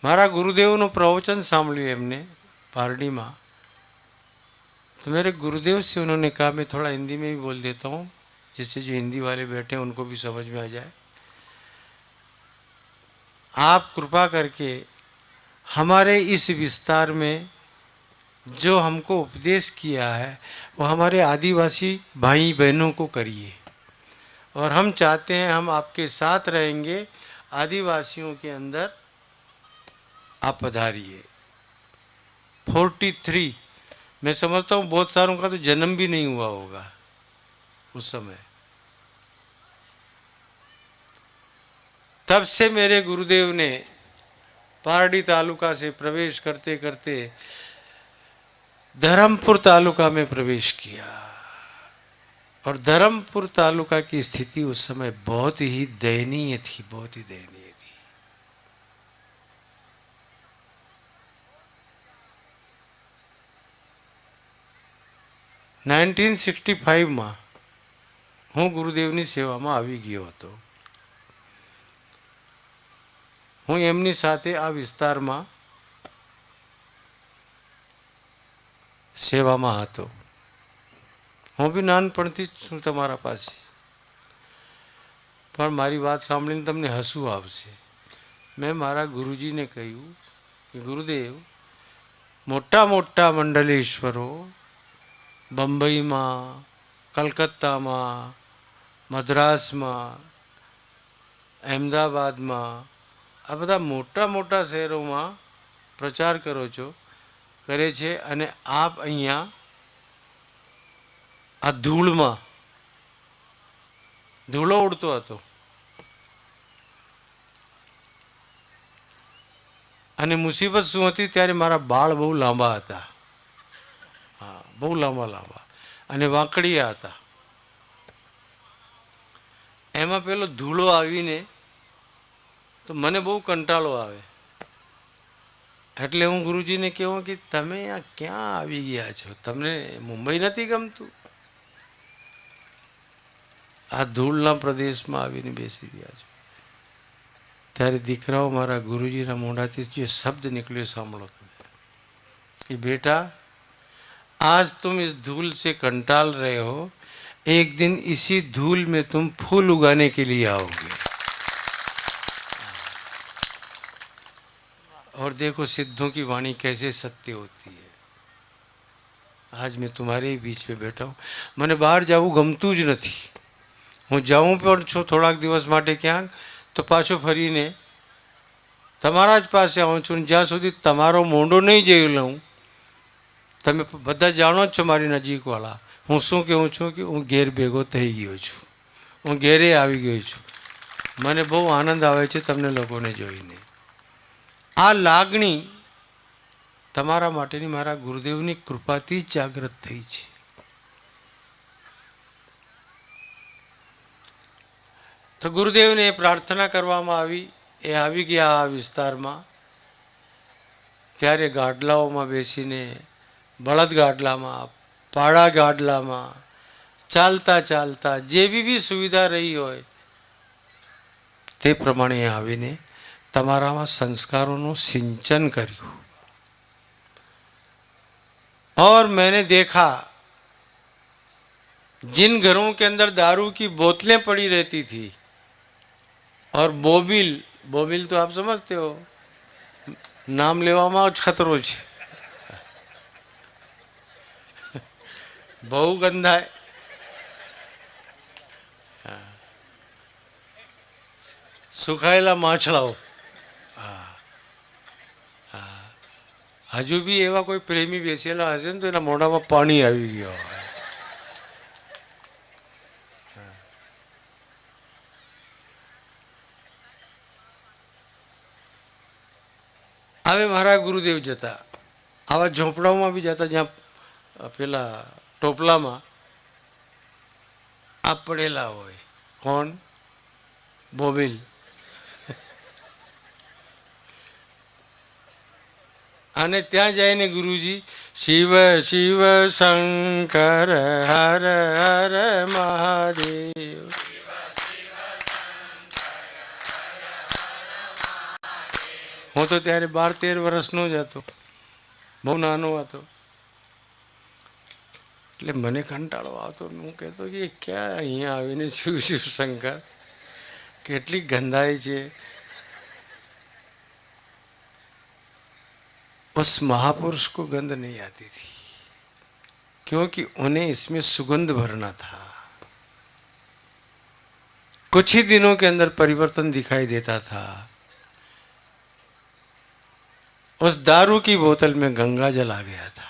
મારા गुरुदेव प्रवचन સાંભળ્યું એમને पारडी में. तो मेरे गुरुदेव से उन्होंने कहा, मैं थोड़ा हिंदी में भी बोल देता हूँ जिससे जो हिंदी वाले बैठे हैं उनको भी समझ में आ जाए. आप कृपा करके हमारे इस विस्तार में जो हमको उपदेश किया है वो हमारे आदिवासी भाई बहनों को करिए, और हम चाहते हैं हम आपके साथ रहेंगे, आदिवासियों के अंदर आप पधारिए. 43, मैं समझता हूँ बहुत सारों का तो जन्म भी नहीं हुआ होगा. उस समय। तब से मेरे गुरुदेव ने पारडी तालुका से प्रवेश करते करते धर्मपुर तालुका में प्रवेश किया, और धर्मपुर तालुका की स्थिति उस समय बहुत ही दयनीय थी, बहुत ही दयनीय थी। नाइनटीन 65 में હું ગુરુદેવની સેવામાં આવી ગયો હતો। હું એમની સાથે આ વિસ્તારમાં સેવામાં હતો। હું બી નાનપણથી જ છું તમારા પાસે, પણ મારી વાત સાંભળીને તમને હસવું આવશે। મેં મારા ગુરુજીને કહ્યું કે ગુરુદેવ, મોટા મોટા મંડલેશ્વરો બંબઈમાં, કલકત્તામાં, મદ્રાસમાં, અહેમદાબાદમાં, આ બધા મોટા મોટા શહેરોમાં પ્રચાર કરો છો, કરે છે, અને આપ અહીંયા આ ધૂળમાં, ધૂળો ઉડતો હતો, અને મુસીબત શું હતી ત્યારે મારા બાળ બહુ લાંબા હતા, હા બહુ લાંબા લાંબા, અને વાંકડિયા હતા। એમાં પેલો ધૂળો આવીને તો મને બહુ કંટાળો આવે, એટલે હું ગુરુજીને કહું કે તમે આ ક્યાં આવી ગયા છો, તમને મુંબઈ નથી ગમતું? આ ધૂળના પ્રદેશમાં આવીને બેસી ગયા છો। ત્યારે દીકરાઓ મારા ગુરુજીના મોઢાથી જે શબ્દ નીકળ્યો સાંભળો कि बेटा आज तुम इस धूल से कंटाल रहे हो, एक दिन इसी धूल में तुम फूल उगाने के लिए आओगे। और देखो सिद्धों की वाणी कैसे सत्य होती है। आज मैं तुम्हारे ही बीच में बैठा हूँ, મને બહાર જવું ગમતું જ નથી। હું જાઉં પણ છું થોડાક દિવસ માટે ક્યાંક, તો પાછો ફરીને તમારા જ પાસે આવું છું। જ્યાં સુધી તમારો મોંઢો નહીં જોઈ લઉં, તમે બધા જાણો જ છો મારી નજીકવાળા, હું શું કહું છું કે હું ઘેર ભેગો થઈ ગયો છું, હું ઘેરે આવી ગયો છું। મને બહુ આનંદ આવે છે તમને લોકોને જોઈને। આ લાગણી તમારા માટેની મારા ગુરુદેવની કૃપાથી જ જાગૃત થઈ છે। તો ગુરુદેવને પ્રાર્થના કરવામાં આવી, એ આવી ગયા આ વિસ્તારમાં। ત્યારે ગાડલાઓમાં બેસીને, બળદ ગાડલામાં, પાડા ગાડલામાં ચાલતા ચાલતા જેવી બી સુવિધા રહી હોય તે પ્રમાણે આવીને તમારામાં संस्कारों सिंचन કર્યું। और मैंने देखा जिन घरों के अंदर दारू की बोतलें पड़ी रहती थी, और बोबिल, बोबिल तो आप समझते हो, नाम लेवामां ज खतरो छे, बहु गंधाय, सुखायेला माछलाओ। हजू भी एवा कोई प्रेमी बेसेला हशे तो एना मोढामां पाणी आवी गयो होय। हवे मारा गुरुदेव जता आवा झोपड़ाओमां बी जता, ज्यां पेला टोपलामां आ पड़ेला होय। कोण? बोबिल। અને ત્યાં જઈને ગુરુજી શિવ શિવ શંકર હર હર મહાદેવ, હું તો ત્યારે 12-13 વર્ષનો જ હતો, બહુ નાનો હતો। એટલે મને કંટાળો આવતો, હું કહેતો કે ક્યાં અહીંયા આવીને શિવ શિવ શંકર, કેટલી ગંધાય છે। उस महापुरुष को गंध नहीं आती थी, क्योंकि उन्हें इसमें सुगंध भरना था। कुछ ही दिनों के अंदर परिवर्तन दिखाई देता था। उस दारू की बोतल में गंगा जल आ गया था।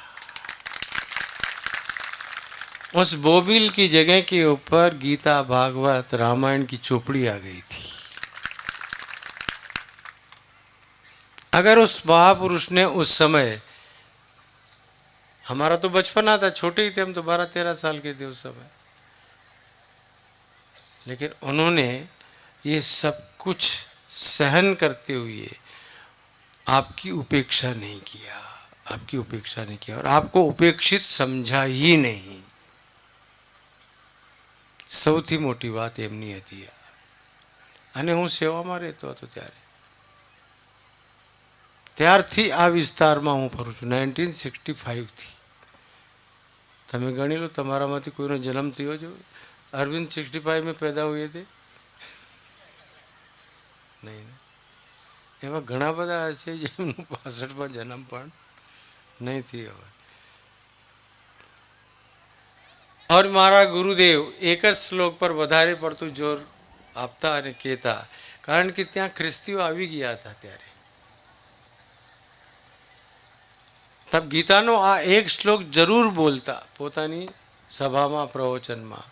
उस बोबिल की जगह के ऊपर गीता भागवत रामायण की चोपड़ी आ गई थी। अगर उस महापुरुष ने उस समय, हमारा तो बचपन आता, छोटे ही थे हम तो, 12-13 साल के थे उस समय, लेकिन उन्होंने ये सब कुछ सहन करते हुए आपकी उपेक्षा नहीं किया, आपकी उपेक्षा नहीं किया और आपको उपेक्षित समझा ही नहीं। સૌથી મોટી વાત એમની હતી અને હું સેવામાં રહેતો હતો ત્યારથી આ વિસ્તારમાં હું ફરું છું 1965 થી। તમે ગણી લો તમારામાંથી કોઈનો જન્મ થયો છે? અરવિંદ 65 में पैदा हुए थे? નહીં ને? એવા ઘણા બધા હશે જેમનું 65માં જન્મ પણ નહીં થયો હોય। और मारा गुरुदेव एक ज श्लोक पर વધારે પડતું જોર આપતા અને કહેતા, કારણ કે ત્યાં ખ્રિસ્તીઓ આવી ગયા હતા ત્યારે। તબ ગીતાનો આ એક શ્લોક જરૂર બોલતા પોતાની સભામાં, પ્રવચનમાં।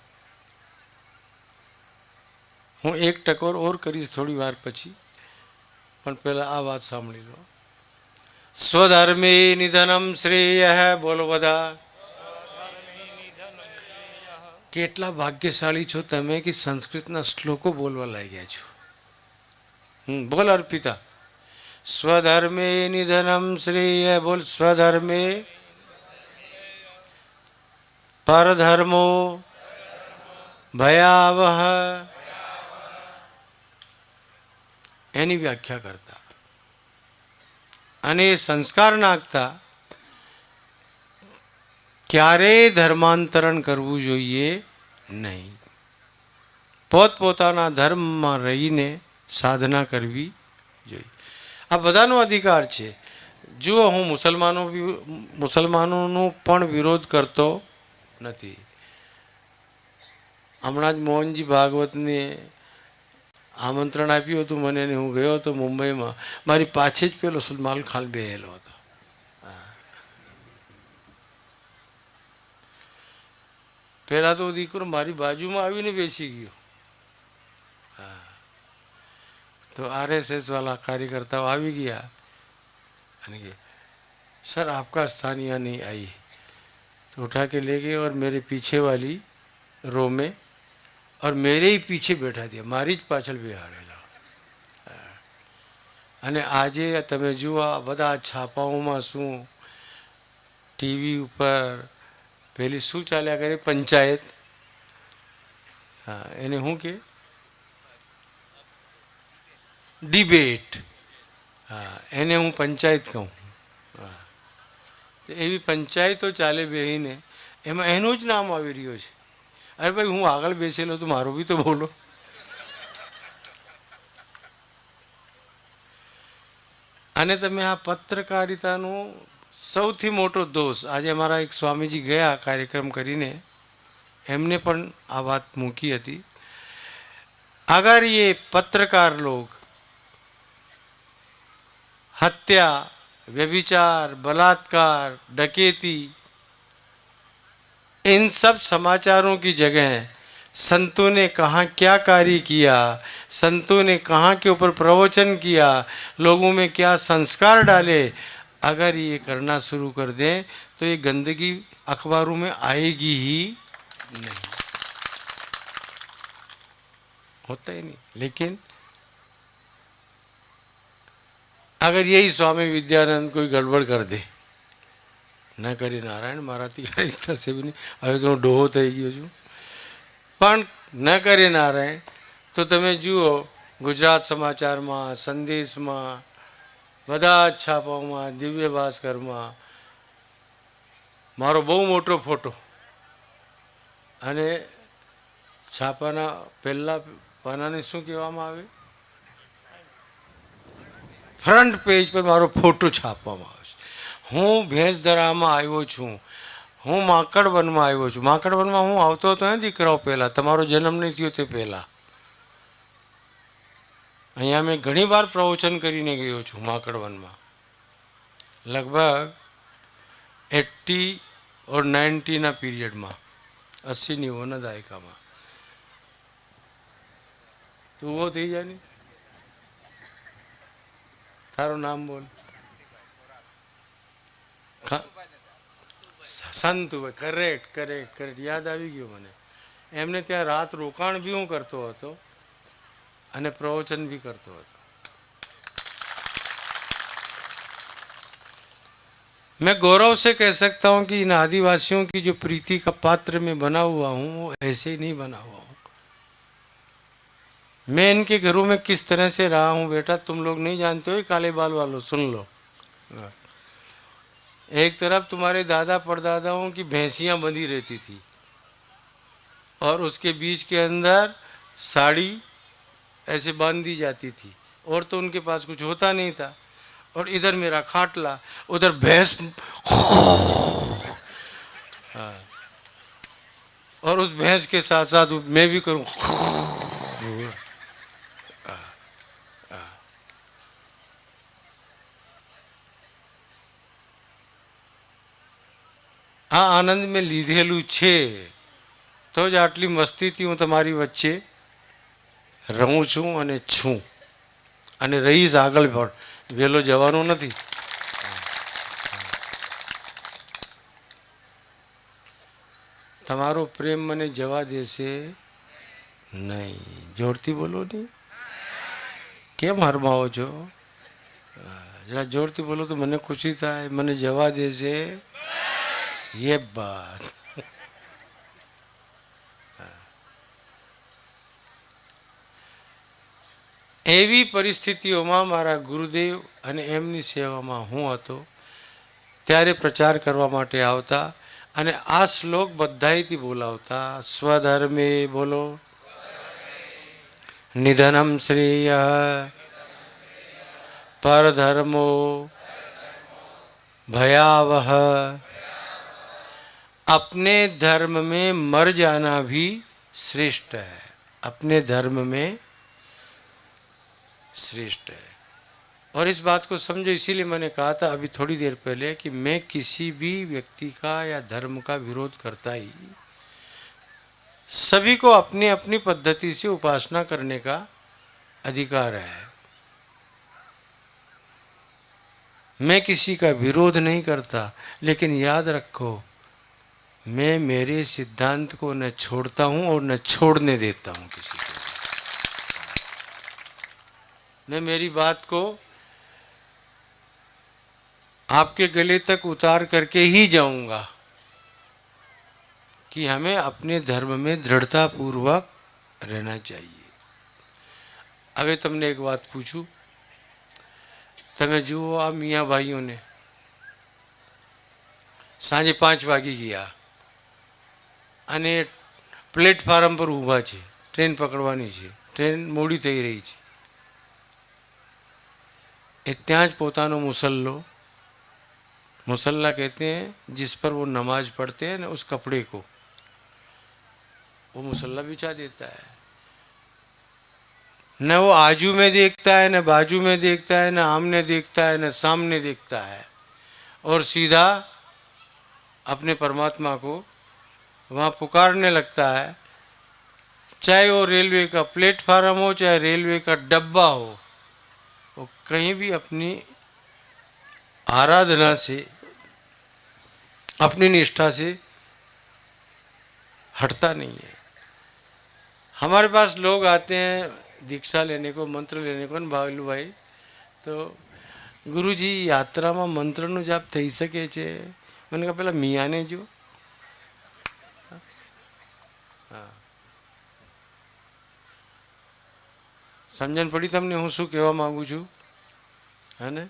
હું એક ટકોર ઓર કરીશ થોડી વાર પછી, પણ પહેલા આ વાત સાંભળી લો। સ્વધર્મે નિધનમ શ્રેયઃ, બોલો બધા। કેટલા ભાગ્યશાળી છો તમે કે સંસ્કૃતના શ્લોકો બોલવા લાગ્યા છો। બોલ અર્પિતા। સ્વધર્મે નિધનમ શ્રેય, બોલ સ્વધર્મે પરધર્મો ભયાવહ, એની વ્યાખ્યા કરતા અને સંસ્કાર નાખતા ક્યારેય ધર્માંતરણ કરવું જોઈએ નહીં। પોતપોતાના ધર્મમાં રહીને સાધના કરવી જોઈએ। આ બધાનો અધિકાર છે। જુઓ, હું મુસલમાનોનો પણ વિરોધ કરતો નથી। હમણાં જ મોહનજી ભાગવતને આમંત્રણ આપ્યું હતું મને, અને હું ગયો હતો મુંબઈમાં। મારી પાછે જ પેલો સલમાન ખાન બેહેલો હતો। પહેલાં તો દીકરો મારી બાજુમાં આવીને બેસી ગયો। तो RSS वाला कार्यकर्ता આવી ગયા અને કે सर आपका स्थान यहाँ नहीं आई। तो उठा के ले गए और मेरे पीछे वाली रो में और मेरे ही पीछे बैठा दिया, मारी જ પાછળ બેહાડેલો। અને આજે તમે જુઓ આ બધા છાપાઓમાં શું, ટીવી ઉપર પેલી શું ચાલ્યા કરે પંચાયત, હા એને શું કે ડિબેટ, હા એને હું પંચાયત કહું। હા એવી પંચાયતો ચાલે બેહીને, એમાં એનું જ નામ આવી રહ્યો છે। અરે ભાઈ હું આગળ બેસેલો તો મારું બી તો બોલો। અને તમે આ પત્રકારિતાનો સૌથી મોટો દોષ, આજે અમારા એક સ્વામીજી ગયા કાર્યક્રમ કરીને, એમને પણ આ વાત મૂકી હતી। अगर ये पत्रकार लोग हत्या, व्यभिचार, बलात्कार, डकैती, इन सब समाचारों की जगह संतों ने कहाँ क्या कार्य किया, संतों ने कहाँ के ऊपर प्रवचन किया, लोगों में क्या संस्कार डाले, अगर ये करना शुरू कर दें तो ये गंदगी अखबारों में आएगी ही नहीं, होता ही नहीं। लेकिन अगर यही स्वामी विद्यानंद कोई गड़बड़ कर दे, न करे नारायण, મારાથી કઈ થશે બી નહીં, હવે તો હું ડોહો થઈ ગયો છું, પણ ન કરે નારાયણ તો તમે જુઓ ગુજરાત સમાચારમાં, સંદેશમાં, બધા જ છાપાઓમાં, દિવ્ય ભાસ્કરમાં મારો બહુ મોટો ફોટો અને છાપાના પહેલા પાનાને શું કહેવામાં આવે, ફ્રન્ટ પેજ પર મારો ફોટો છાપવામાં આવે છે। હું ભેંસધરામાં આવ્યો છું, હું માકડવનમાં આવ્યો છું। માકડવનમાં હું આવતો હતો ને દીકરાઓ પહેલાં, તમારો જન્મ નહીં થયો તે પહેલાં। અહીંયા મેં ઘણી વાર પ્રવચન કરીને ગયો છું માકડવનમાં, લગભગ 80 और 90ના પીરિયડમાં। 80-90ના દાયકામાં. તું ઊભો થઈ જાય ને, તારું નામ બોલ. સંતુભાઈ, કરેક્ટ કરેક્ટ કરેક્ટ, યાદ આવી ગયું મને. એમને ત્યાં રાત રોકાણ બી હું કરતો હતો અને પ્રવચન भी करतो હતો. मैं गौरव से कह सकता हूं कि इन आदिवासियों की जो प्रीति का पात्र में बना हुआ हूं वो ऐसे ही नहीं बना हुआ हूं. मैं इनके घरों में किस तरह से रहा हूं बेटा, तुम लोग नहीं जानते हो. काले बाल वालों सुन लो. एक तरफ तुम्हारे दादा परदादाओं की भैंसियां बंधी रहती थी और उसके बीच के अंदर साड़ी ऐसे बांध दी जाती थी, और तो उनके पास कुछ होता नहीं था. और इधर मेरा खाटला, उधर भैंस, और उस भैंस के साथ साथ मैं भी करूं. આ આનંદ મેં લીધેલું છે તો જ આટલી મસ્તીથી હું તમારી વચ્ચે રહું છું અને છું અને રહીશ આગળ પણ. વહેલો જવાનું નથી. તમારો પ્રેમ મને જવા દેશે નહીં. જોરથી બોલો ને, કેમ હરમાવો છો? જરા જોરથી બોલો તો મને ખુશી થાય. મને જવા દેશે ये बात. એવી પરિસ્થિતિઓમાં મારા ગુરુદેવ અને એમની સેવામાં હું હતો ત્યારે પ્રચાર કરવા માટે આવતા અને આ શ્લોક બધાયથી બોલાવતા. સ્વધર્મે બોલો, નિધનમ શ્રેય પરધર્મો भयावह, अपने धर्म में मर जाना भी श्रेष्ठ है. अपने धर्म में श्रेष्ठ है. और इस बात को समझो, इसीलिए मैंने कहा था अभी थोड़ी देर पहले कि मैं किसी भी व्यक्ति का या धर्म का विरोध करता ही, सभी को अपनी अपनी पद्धति से उपासना करने का अधिकार है. मैं किसी का विरोध नहीं करता, लेकिन याद रखो मैं मेरे सिद्धांत को न छोड़ता हूं और न छोड़ने देता हूं किसी को. मैं मेरी बात को आपके गले तक उतार करके ही जाऊंगा कि हमें अपने धर्म में दृढ़ता पूर्वक रहना चाहिए. હવે તમને એક વાત પૂછું. તમે જુઓ આ મિયા ભાઈઓને સાંજે 5 વાગી ગયા અને પ્લેટફોર્મ પર ઊભા છે. ટ્રેન પકડવાની છે, ટ્રેન મોડી થઈ રહી છે. એ ત્યાં જ પોતાનો मुसल्ला कहते हैं जिस पर वो नमाज पढ़ते हैं ना, उस कपड़े को वो मुसल्ला बिछा देता है. न वो आजू में देखता है, न बाजू में देखता है, न आमने देखता है, न सामने देखता है, और सीधा अपने परमात्मा को वहाँ पुकारने लगता है. चाहे वो रेलवे का प्लेटफार्म हो, चाहे रेलवे का डब्बा हो, वो कहीं भी अपनी आराधना से, अपनी निष्ठा से हटता नहीं है. हमारे पास लोग आते हैं दीक्षा लेने को, मंत्र लेने को. भावलू भाई, तो गुरुजी यात्राમાં મંત્રનો જાપ થઈ શકે છે? મને કહે પેલા મિયાને જો. સમજણ પડી તમને હું શું કહેવા માંગુ છું? હે ને?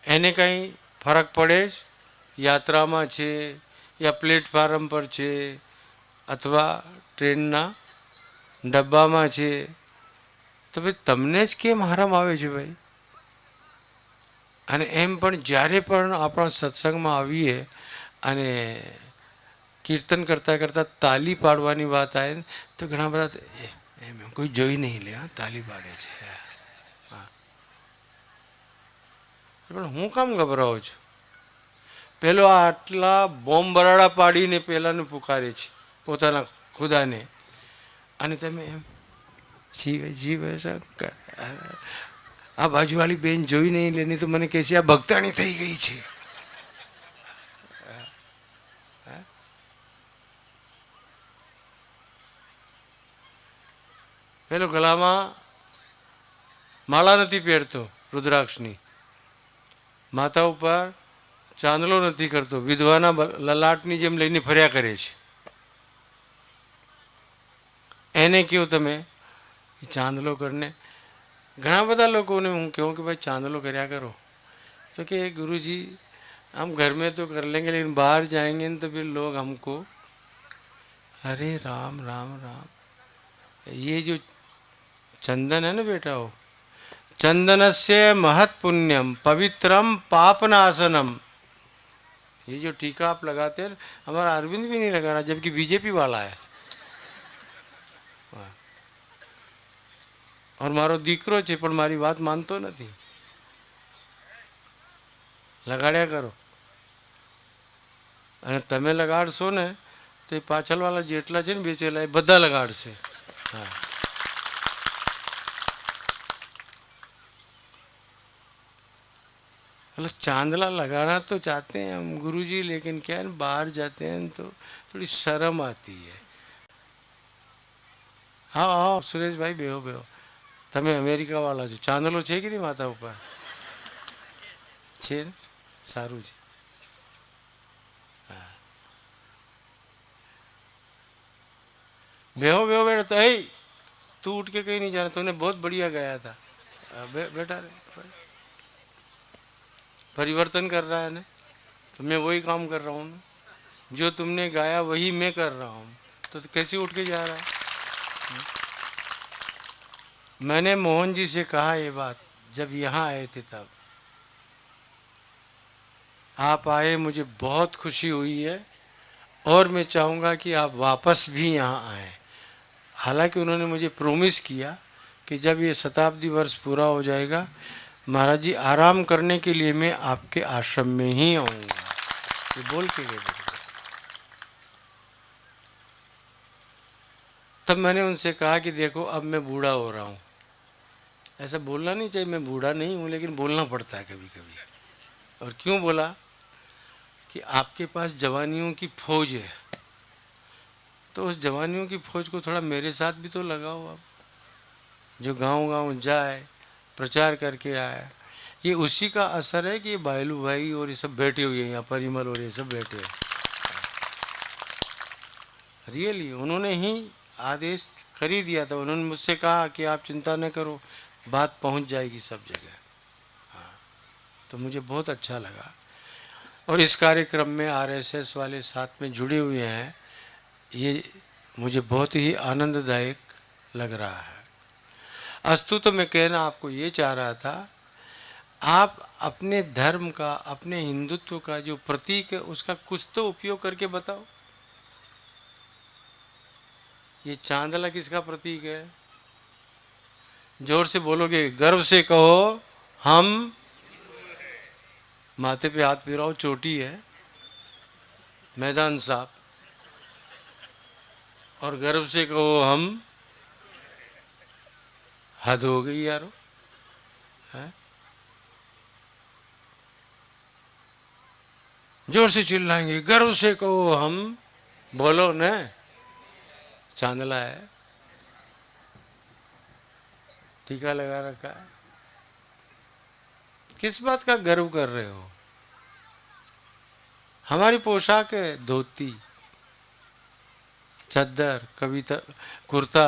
એને કંઈ ફરક પડે જ? યાત્રામાં છે યા પ્લેટફોર્મ પર છે અથવા ટ્રેનના ડબ્બામાં છે, તો ભાઈ તમને જ કેમ આરામ આવે છે ભાઈ? અને એમ પણ જ્યારે પણ આપણા સત્સંગમાં આવીએ અને કીર્તન કરતાં કરતાં તાલી પાડવાની વાત આવે ને, તો ઘણા બધા એમ કોઈ જોઈ નહીં લે, હા તાલી પાડે છે. પણ હું કામ ગભરાવું છું? પેલો આટલા બોમ્બ બરાડા પાડીને પેલાને પુકારે છે પોતાના ખુદાને, અને તમે એમ શિવ શિવ શંકર. આ બાજુવાળી બેન જોઈ નહીં લેની તો મને કહે છે આ ભક્તાણી થઈ ગઈ છે. પેલો ગળામાં માળા નથી પહેરતો રુદ્રાક્ષની, માથા ઉપર ચાંદલો નથી કરતો, વિધવાના લલાટની જેમ લઈને ફર્યા કરે છે. એને કહો તમે ચાંદલો કરને. ઘણા બધા લોકોને હું કહું કે ભાઈ ચાંદલો કર્યા કરો, तो कि गुरुजी हम घर में तो कर लेंगे लेकिन बाहर जाएंगे तो फिर लोग हमको अरे राम राम राम. ये जो चंदन है ना बेटा, वो चंदन से महत पुण्यम पवित्रम पापनाशनम. ये जो टीका आप लगाते हैं, हमारा अरविंद भी नहीं लगा रहा जबकि बीजेपी वाला है. और मारो दीकरो છે પણ મારી વાત માનતો નથી. લગાડ્યા કરો, અને તમે લગાડશો ને તો એ પાછળવાળા જેટલા છે ને બેચેલા એ બધા લગાડશે. હા, मतलब चांदला लगाना तो चाहते हैं हम गुरुजी, लेकिन क्या है बाहर जाते हैं तो थोड़ी शर्म आती है. हाँ हाँ सुरेश भाई बेहो बेहो, તમે અમેરિકા વાળા છો, ચાંદલો છે કે નહીં માથા ઉપર? છે ને, સારું છે. बेहो बेहो बेटा. तो हे तू उठ के कहीं नहीं जाना, तूने बहुत बढ़िया गाया था. बेटा रे परिवर्तन कर रहा है ना, तो मैं वही काम कर रहा हूँ ना, जो तुमने गाया वही मैं कर रहा हूँ. तो कैसे उठ के जा रहा है? मैंने मोहन जी से कहा ये बात जब यहाँ आए थे, तब आप आए, मुझे बहुत खुशी हुई है और मैं चाहूँगा कि आप वापस भी यहाँ आए. हालांकि उन्होंने मुझे प्रॉमिस किया कि जब ये शताब्दी वर्ष पूरा हो जाएगा महाराज जी आराम करने के लिए मैं आपके आश्रम में ही आऊँगा, ये बोल के गए. तब मैंने उनसे कहा कि देखो अब मैं बूढ़ा हो रहा हूँ. ऐसा बोलना नहीं चाहिए, मैं बूढ़ा नहीं हूँ लेकिन बोलना पड़ता है कभी कभी. और क्यों बोला कि आपके पास जवानियों की फौज है, तो उस जवानियों की फौज को थोड़ा मेरे साथ भी तो लगाओ आप, जो गांव गांव जाए प्रचार करके आए. ये उसी का असर है कि बायलू भाई और ये सब बैठे हुए हैं यहाँ, परिमल और ये सब बैठे हैं. रियली उन्होंने ही आदेश कर ही दिया था. उन्होंने मुझसे कहा कि आप चिंता न करो, बात पहुंच जाएगी सब जगह. हाँ, तो मुझे बहुत अच्छा लगा. और इस कार्यक्रम में आरएसएस वाले साथ में जुड़े हुए हैं, ये मुझे बहुत ही आनंददायक लग रहा है. अस्तु तो मैं कहना आपको ये चाह रहा था, आप अपने धर्म का, अपने हिंदुत्व का जो प्रतीक है उसका कुछ तो उपयोग करके बताओ. ये चांदला किसका प्रतीक है? जोर से बोलोगे, गर्व से कहो हम. माथे पे हाथ फिराओ, चोटी है मैदान साहब. और गर्व से कहो हम. हद हो गई यारो, है? जोर से चिल्लाएंगे, गर्व से कहो हम. बोलो न, चांदला है, टीका लगा रखा है. किस बात का गर्व कर रहे हो? हमारी पोशाक है धोती, चद्दर, कविता, कुर्ता.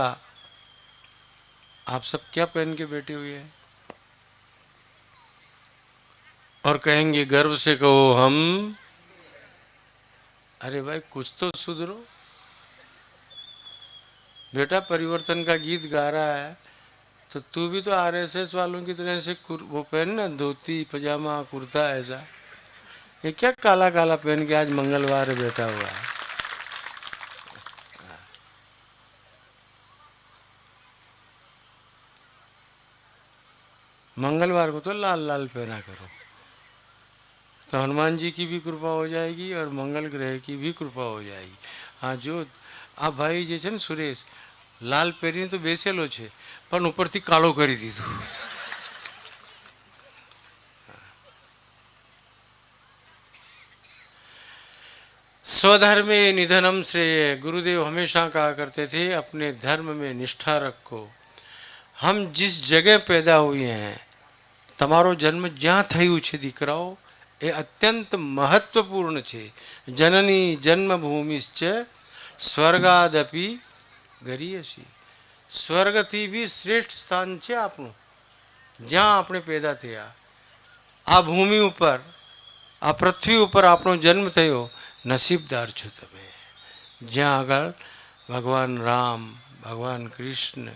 आप सब क्या पहन के बैठे हुए हैं और कहेंगे गर्व से कहो हम. अरे भाई कुछ तो सुधरो बेटा. परिवर्तन का गीत गा रहा है तो तू भी तो आरएसएस वालों की तरह से वो पहन ना, धोती पजामा कुर्ता ऐसा. ये क्या काला काला पहन के आज मंगलवार बैठा हुआ है? मंगलवार को तो लाल लाल पहना करो. तो हनुमान जी की भी कृपा हो जाएगी और मंगल ग्रह की भी कृपा हो जाएगी। हाँ, जो આ ભાઈ જે છે ને સુરેશ, લાલ પહેરીને તો બેસેલો છે પણ ઉપરથી કાળો કરી દીધું. स्वधर्मे निधनम श्रेय, गुरुदेव हमेशा कहा करते थे अपने धर्म में निष्ठा रखो. हम जिस जगह पैदा हुए हैं, તમારો જન્મ જ્યાં થયું છે દીકરાઓ, એ અત્યંત મહત્વપૂર્ણ છે. જનની જન્મભૂમિશ્ચ સ્વર્ગાદપી ગરીયસી. સ્વર્ગથી બી શ્રેષ્ઠ સ્થાન છે આપણું, જ્યાં આપણે પેદા થયા. આ ભૂમિ ઉપર, આ પૃથ્વી ઉપર આપણો જન્મ થયો, નસીબદાર છો તમે. જ્યાં આગળ ભગવાન રામ, ભગવાન કૃષ્ણ,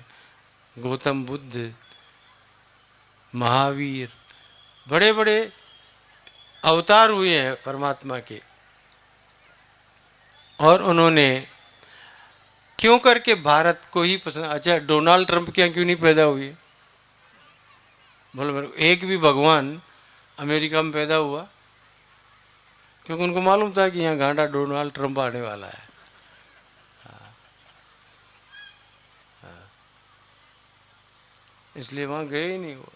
गौतम बुद्ध, महावीर, बड़े बड़े अवतार हुए हैं परमात्मा के, और उन्होंने क्यों करके भारत को ही पसंद. अच्छा, डोनाल्ड ट्रंप क्या क्यों नहीं पैदा हुए? बोलो मेरे को. एक भी भगवान अमेरिका में पैदा हुआ? क्योंकि उनको मालूम था कि यहाँ गांडा डोनाल्ड ट्रंप आने वाला है. इसलिए वहाँ गए ही नहीं वो.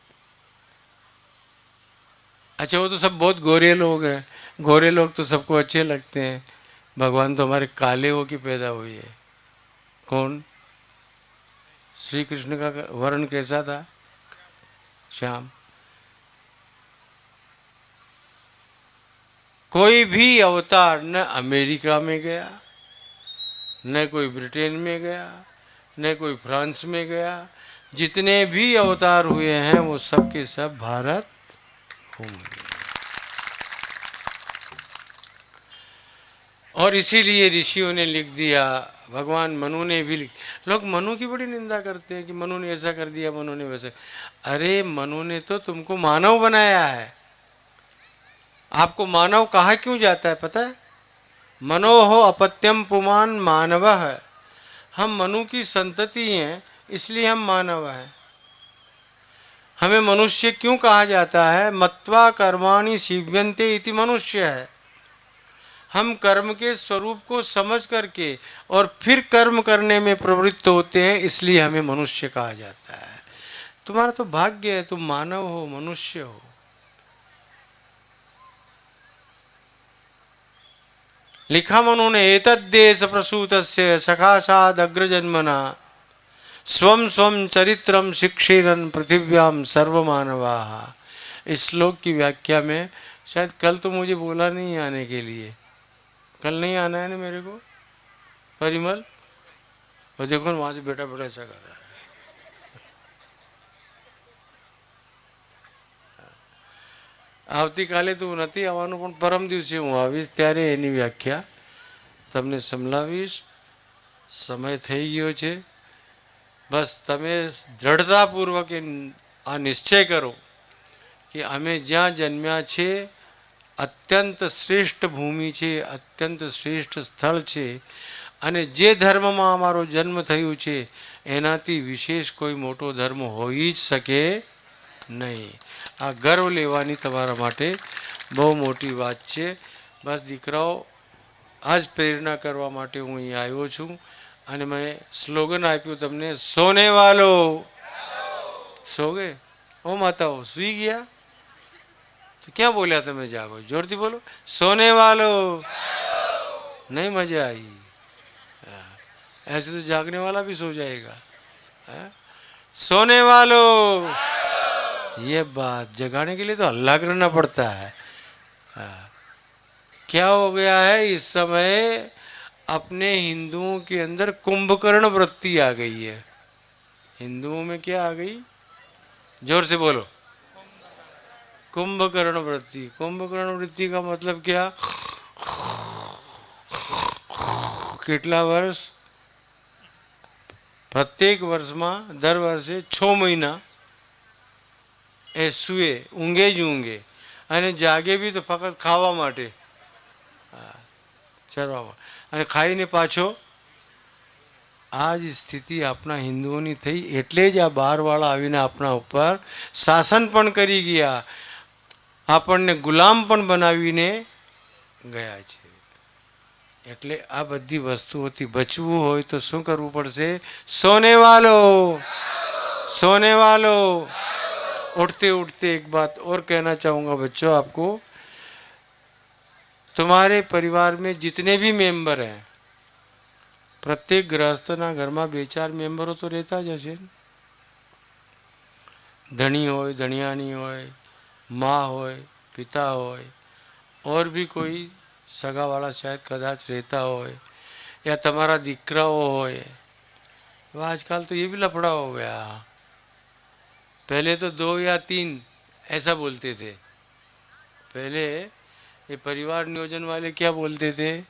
अच्छा, वो तो सब बहुत गोरे लोग हैं. गोरे लोग तो सबको अच्छे लगते हैं. भगवान तो हमारे काले हो के पैदा हुई है. कौन? श्री कृष्ण का वर्ण कैसा था? श्याम. कोई भी अवतार न अमेरिका में गया, न कोई ब्रिटेन में गया, न कोई फ्रांस में गया. जितने भी अवतार हुए हैं वो सब के सब भारत होंगे. और इसीलिए ऋषियों ने लिख दिया, भगवान मनु ने भी लिख. लोग मनु की बड़ी निंदा करते हैं कि मनु ने ऐसा कर दिया, मनु ने वैसा. अरे मनु ने तो तुमको मानव बनाया है. आपको मानव कहा क्यों जाता है पता है? मनो हो अपत्यम पुमान मानव है. हम मनु की संतति हैं, इसलिए हम मानव हैं. हमें मनुष्य क्यों कहा जाता है? मत्वा कर्माणि सीव्यन्ते इति मनुष्य है. हम कर्म के स्वरूप को समझ करके और फिर कर्म करने में प्रवृत्त होते हैं, इसलिए हमें मनुष्य कहा जाता है. तुम्हारा तो भाग्य है, तुम मानव हो, मनुष्य हो. लिखा मनु ने, एतद्देश प्रसूतस्य सखाशाद अग्रजन्मना स्वम स्वम चरित्रम शिक्षेरन पृथिव्याम सर्वमानवाः. इस श्लोक की व्याख्या में शायद कल तो मुझे बोला नहीं आने के लिए. कल नहीं आना है ना मेरे को, परिमल? और देखो वहां से बेटा बेटा ऐसा कर रहा है. આવતીકાલે તો નથી આવવાનું, પણ પરમ દિવસે હું આવીશ, ત્યારે એની વ્યાખ્યા તમને સંભળાવીશ. સમય થઈ ગયો છે. બસ તમે દૃઢતાપૂર્વક આ નિશ્ચય કરો કે અમે જ્યાં જન્મ્યા છે અત્યંત શ્રેષ્ઠ ભૂમિ છે, અત્યંત શ્રેષ્ઠ સ્થળ છે, અને જે ધર્મમાં અમારો જન્મ થયું છે એનાથી વિશેષ કોઈ મોટો ધર્મ હોઈ જ શકે નહીં. આ ગર્વ લેવાની તમારા માટે બહુ મોટી વાત છે. બસ દીકરાઓ, આ જ પ્રેરણા કરવા માટે હું અહીં આવ્યો છું. અને મેં સ્લોગન આપ્યું તમને, સોને વાલો સો ગए. ओ माताओ सुई गया तो क्या बोला तुम्हें? जागो, जोरती बोलो, सोने वालो. नहीं मजा आई? ऐसे तो जागने वाला भी सो जाएगा. सोने वालो. ये बात जगाने के लिए तो हल्ला करना पड़ता है. क्या हो गया है इस समय? अपने हिंदुओं के अंदर कुंभकर्ण वृत्ति आ गई है. हिंदुओं में क्या आ गई? जोर से बोलो. कुंभकर्ण वृत्ति. कुंभकर्ण वृत्ति का मतलब क्या? કેટલા વર્ષ? પ્રત્યેક વર્ષમાં દર વર્ષે 6 મહિના એ સુએ, ઊંઘે જ ઊંઘે, અને જાગે બી તો ફક્ત ખાવા માટે, ચરવા માટે, અને ખાઈને પાછો. આ જ સ્થિતિ આપણા હિન્દુઓની થઈ. એટલે જ આ બહારવાળા આવીને આપણા ઉપર શાસન પણ કરી ગયા. આપણને ગુલામ પણ બનાવીને ગયા છે. એટલે આ બધી વસ્તુઓથી બચવું હોય તો શું કરવું પડશે? सोने वालो उठते उठते एक बात और कहना चाहूँगा बच्चों आपको, तुम्हारे परिवार में जितने भी मेंबर हैं, प्रत्येक गृहस्थના ઘરમાં 2-4 મેમ્બરો તો રહેતા જ હશે. ધણી હોય, ધણિયાણી હોય, माँ હોય, पिता હોય, और भी कोई સગાવાળા शायद कदाच रहता હોય, या તમારા દીકરાઓ હોય. आजकल तो ये भी लफड़ा हो गया. पहले तो 2 या 3 ऐसा बोलते थे. पहले ये परिवार नियोजन वाले क्या बोलते थे?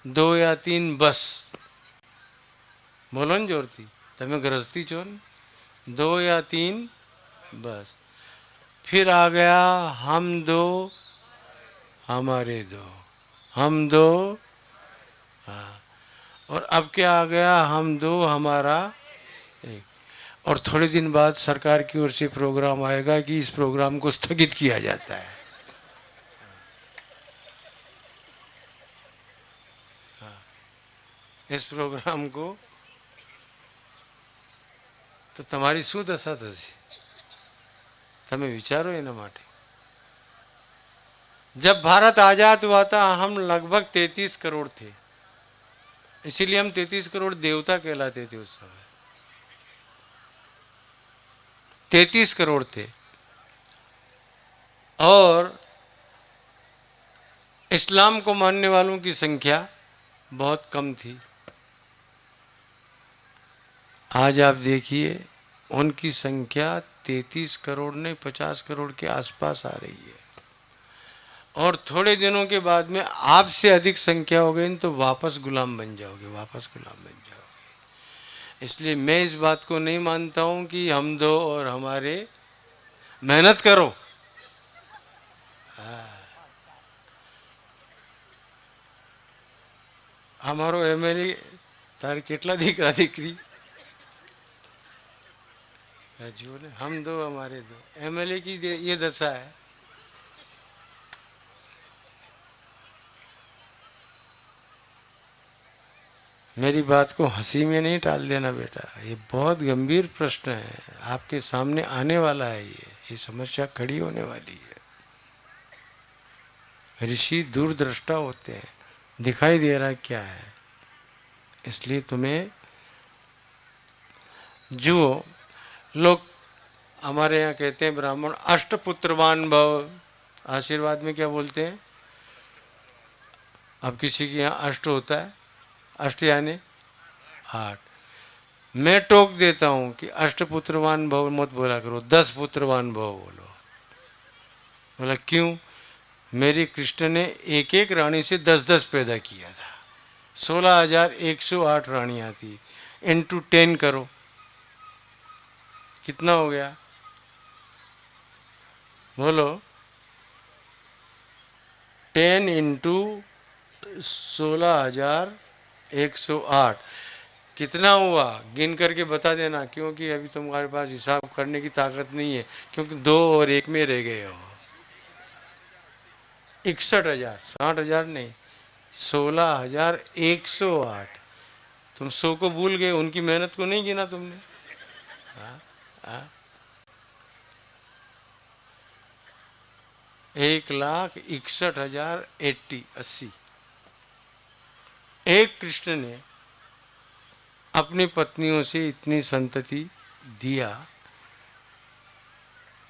2 या 3 बस. बोलो न जोरती, તમે गृहस्थी છો ને? 2 या 3 बस. फिर आ गया हम 2 हमारे 2, हम 2. हाँ, और अब क्या आ गया? हम 2 हमारा 1. और थोड़े दिन बाद सरकार की ओर से प्रोग्राम आएगा कि इस प्रोग्राम को स्थगित किया जाता है. हाँ, इस प्रोग्राम को तो તમારી શું દશા થશે તમે વિચારો એના માટે. जब भारत आजाद हुआ था हम लगभग 33 करोड़ थे. इसीलिए हम 33 करोड़ देवता कहलाते थे उस समय. 33 करोड़ थे. और इस्लाम को मानने वालों की संख्या बहुत कम थी. आज आप देखिए उनकी संख्या 33 करोड़ नहीं 50 करोड़ के आसपास आ रही है. और थोड़े दिनों के बाद में आपसे अधिक संख्या हो गई तो वापस गुलाम बन जाओगे, वापस गुलाम बन जाओगे. इसलिए मैं इस बात को नहीं मानता हूं कि हम 2 और हमारे. मेहनत करो. हमारो एमएलए तारे કેટલા દીકરા દીકરી जो ने हम 2 हमारे 2. एमएलए की ये दशा है. मेरी बात को हंसी में नहीं टाल देना बेटा, ये बहुत गंभीर प्रश्न है. आपके सामने आने वाला है. ये समस्या खड़ी होने वाली है. ऋषि दूरदृष्टा होते हैं, दिखाई दे रहा है क्या है. इसलिए तुम्हें जो लोग हमारे यहाँ कहते हैं ब्राह्मण अष्टपुत्रवान भव. आशीर्वाद में क्या बोलते हैं? अब किसी के यहाँ अष्ट होता है, अष्ट यानी 8. मैं टोक देता हूँ कि अष्टपुत्रवान भव मत बोला करो, 10 पुत्रवान भव बोलो. बोला क्यों? मेरी कृष्ण ने एक एक रानी से 10-10 पैदा किया था. 16,108 रानियाँ थी. इंटू 10 करो, कितना हो गया? बोलो. 10 इंटू 16,108 कितना हुआ? गिन करके बता देना, क्योंकि अभी तुम्हारे पास हिसाब करने की ताकत नहीं है, क्योंकि 2 और 1 में रह गए हो. 61,000, 60,000 नहीं, 16,108. तुम 100 को भूल गए, उनकी मेहनत को नहीं गिना तुमने. हाँ? 1,61,080. एक कृष्ण ने अपनी पत्नियों से इतनी संतति दिया.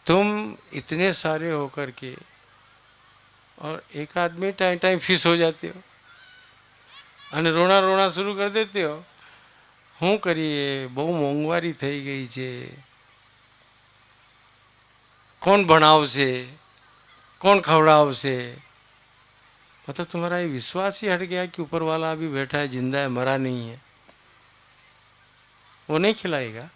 तुम इतने सारे होकर के और एक आदमी टाइम टाइम फिस हो जाते हो અને રોણા રોણા શરૂ કરી દેते हो. શું કરીએ, બહુ મોંઘવારી થઈ ગઈ છે, કોણ ભણાવશે, कौन खवड़ावसे. मतलब तुम्हारा ये विश्वास ही हट गया कि ऊपर वाला अभी बैठा है, जिंदा है, मरा नहीं है. वो नहीं खिलाएगा.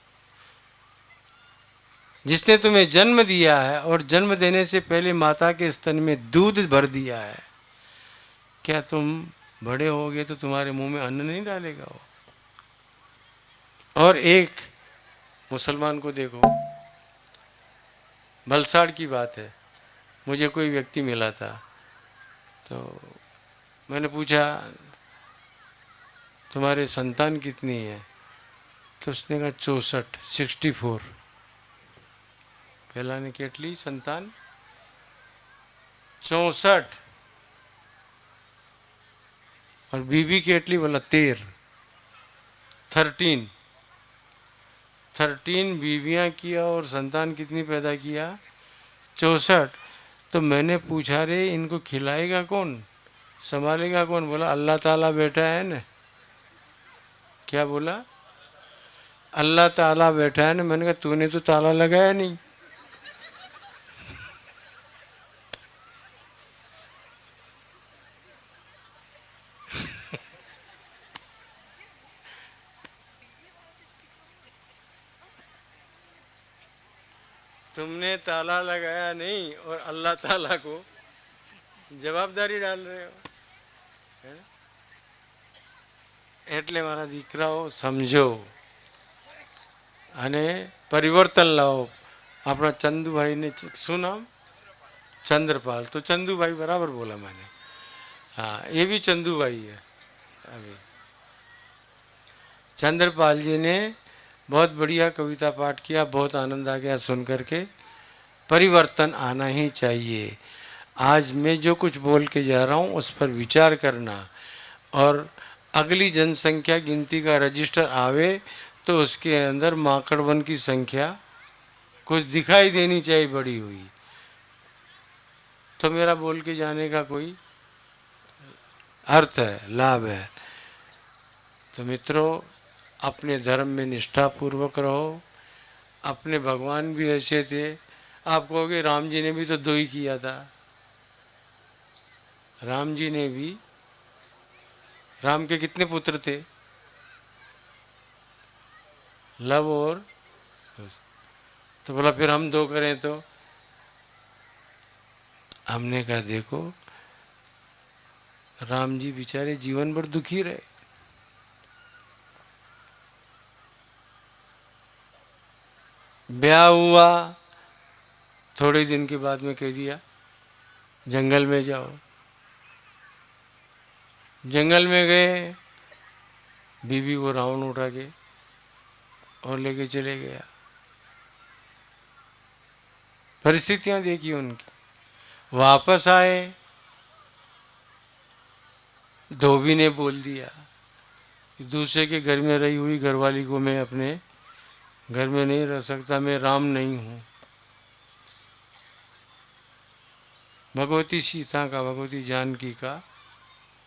जिसने तुम्हें जन्म दिया है और जन्म देने से पहले माता के स्तन में दूध भर दिया है, क्या तुम बड़े होगे तो तुम्हारे मुंह में अन्न नहीं डालेगा वो? और एक मुसलमान को देखो, वलसाड़ की बात है, मुझे कोई व्यक्ति मिला था, तो मैंने पूछा तुम्हारे संतान कितनी है, तो उसने कहा 64, 64। पहला ने केटली संतान 64 और बीबी केटली बोला 13 बीवियां किया और संतान कितनी पैदा किया 64। तो मैंने पूछा रे इनको खिलाएगा कौन, संभालेगा कौन? बोला अल्लाह ताला बैठा है ना। क्या बोला? अल्लाह ताला बैठा है ना। मैंने कहा तूने तो ताला लगाया नहीं। तुमने ताला लगाया नहीं और अल्लाह ताला को जवाबदारी डाल रहे हो, है ना? એટલે મારા દીકરાઓ સમજો અને પરિવર્તન લાવો. આપણા ચંદુભાઈને શું નામ? चंद्रपाल. तो चंदू भाई बराबर बोला मैंने. हाँ, ये भी चंदू भाई है. अभी चंद्रपाल जी ने बहुत बढ़िया कविता पाठ किया, बहुत आनंद आ गया सुन करके. परिवर्तन आना ही चाहिए. आज मैं जो कुछ बोल के जा रहा हूँ उस पर विचार करना, और अगली जनसंख्या गिनती का रजिस्टर आवे तो उसके अंदर माकड़वन की संख्या कुछ दिखाई देनी चाहिए बढ़ी हुई. तो मेरा बोल के जाने का कोई अर्थ है, लाभ है. तो मित्रों, अपने धर्म में निष्ठापूर्वक रहो. अपने भगवान भी ऐसे थे. आप कहोगे राम जी ने भी तो 2 ही किया था. राम जी ने भी, राम के कितने पुत्र थे? लव और, तो बोला फिर हम 2 करें तो? हमने कहा देखो, राम जी बेचारे जीवन भर दुखी रहे. ब्याह हुआ, थोड़े दिन के बाद में कह दिया जंगल में जाओ. जंगल में गए, बीवी को रावण उठा के और लेके चले गया. परिस्थितियां देखी उनकी. वापस आए, धोबी ने बोल दिया दूसरे के घर में रही हुई घरवाली को मैं अपने घर में नहीं रह सकता, मैं राम नहीं हूं. भगवती सीता का, भगवती जानकी का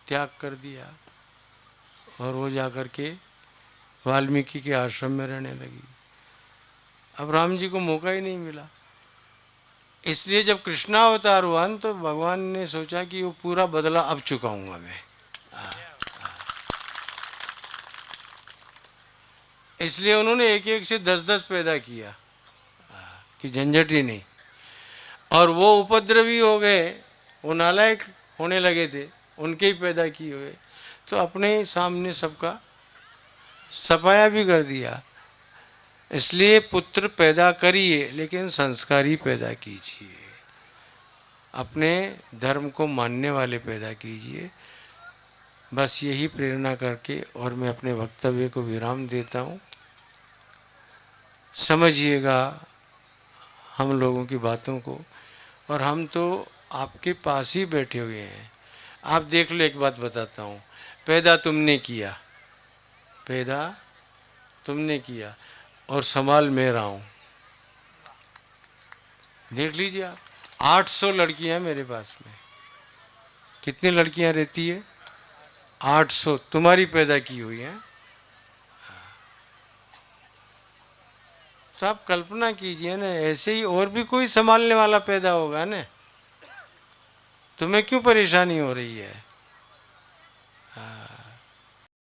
त्याग कर दिया और वो जाकर के वाल्मीकि के आश्रम में रहने लगी. अब राम जी को मौका ही नहीं मिला. इसलिए जब कृष्णावतार हुआ तो भगवान ने सोचा कि वो पूरा बदला अब चुकाऊंगा मैं. इसलिए उन्होंने एक से 10 पैदा किया कि झंझट ही नहीं. और वो उपद्रवी हो गए, वो नालायक होने लगे थे, उनके ही पैदा किए हुए. तो अपने सामने सबका सफाया भी कर दिया. इसलिए पुत्र पैदा करिए लेकिन संस्कारी पैदा कीजिए. अपने धर्म को मानने वाले पैदा कीजिए. बस यही प्रेरणा करके और मैं अपने वक्तव्य को विराम देता हूँ. समझिएगा हम लोगों की बातों को. और हम तो आपके पास ही बैठे हुए हैं. आप देख लो, एक बात बताता हूँ. पैदा तुमने किया, पैदा तुमने किया और संभाल मैं रहा हूँ. देख लीजिए आप. 800 लड़कियां मेरे पास में. कितनी लड़कियां रहती है? 800 तुम्हारी पैदा की हुई हैं. तो आप कल्पना कीजिए ना, ऐसे ही और भी कोई संभालने वाला पैदा होगा ना. तुम्हें क्यों परेशानी हो रही है?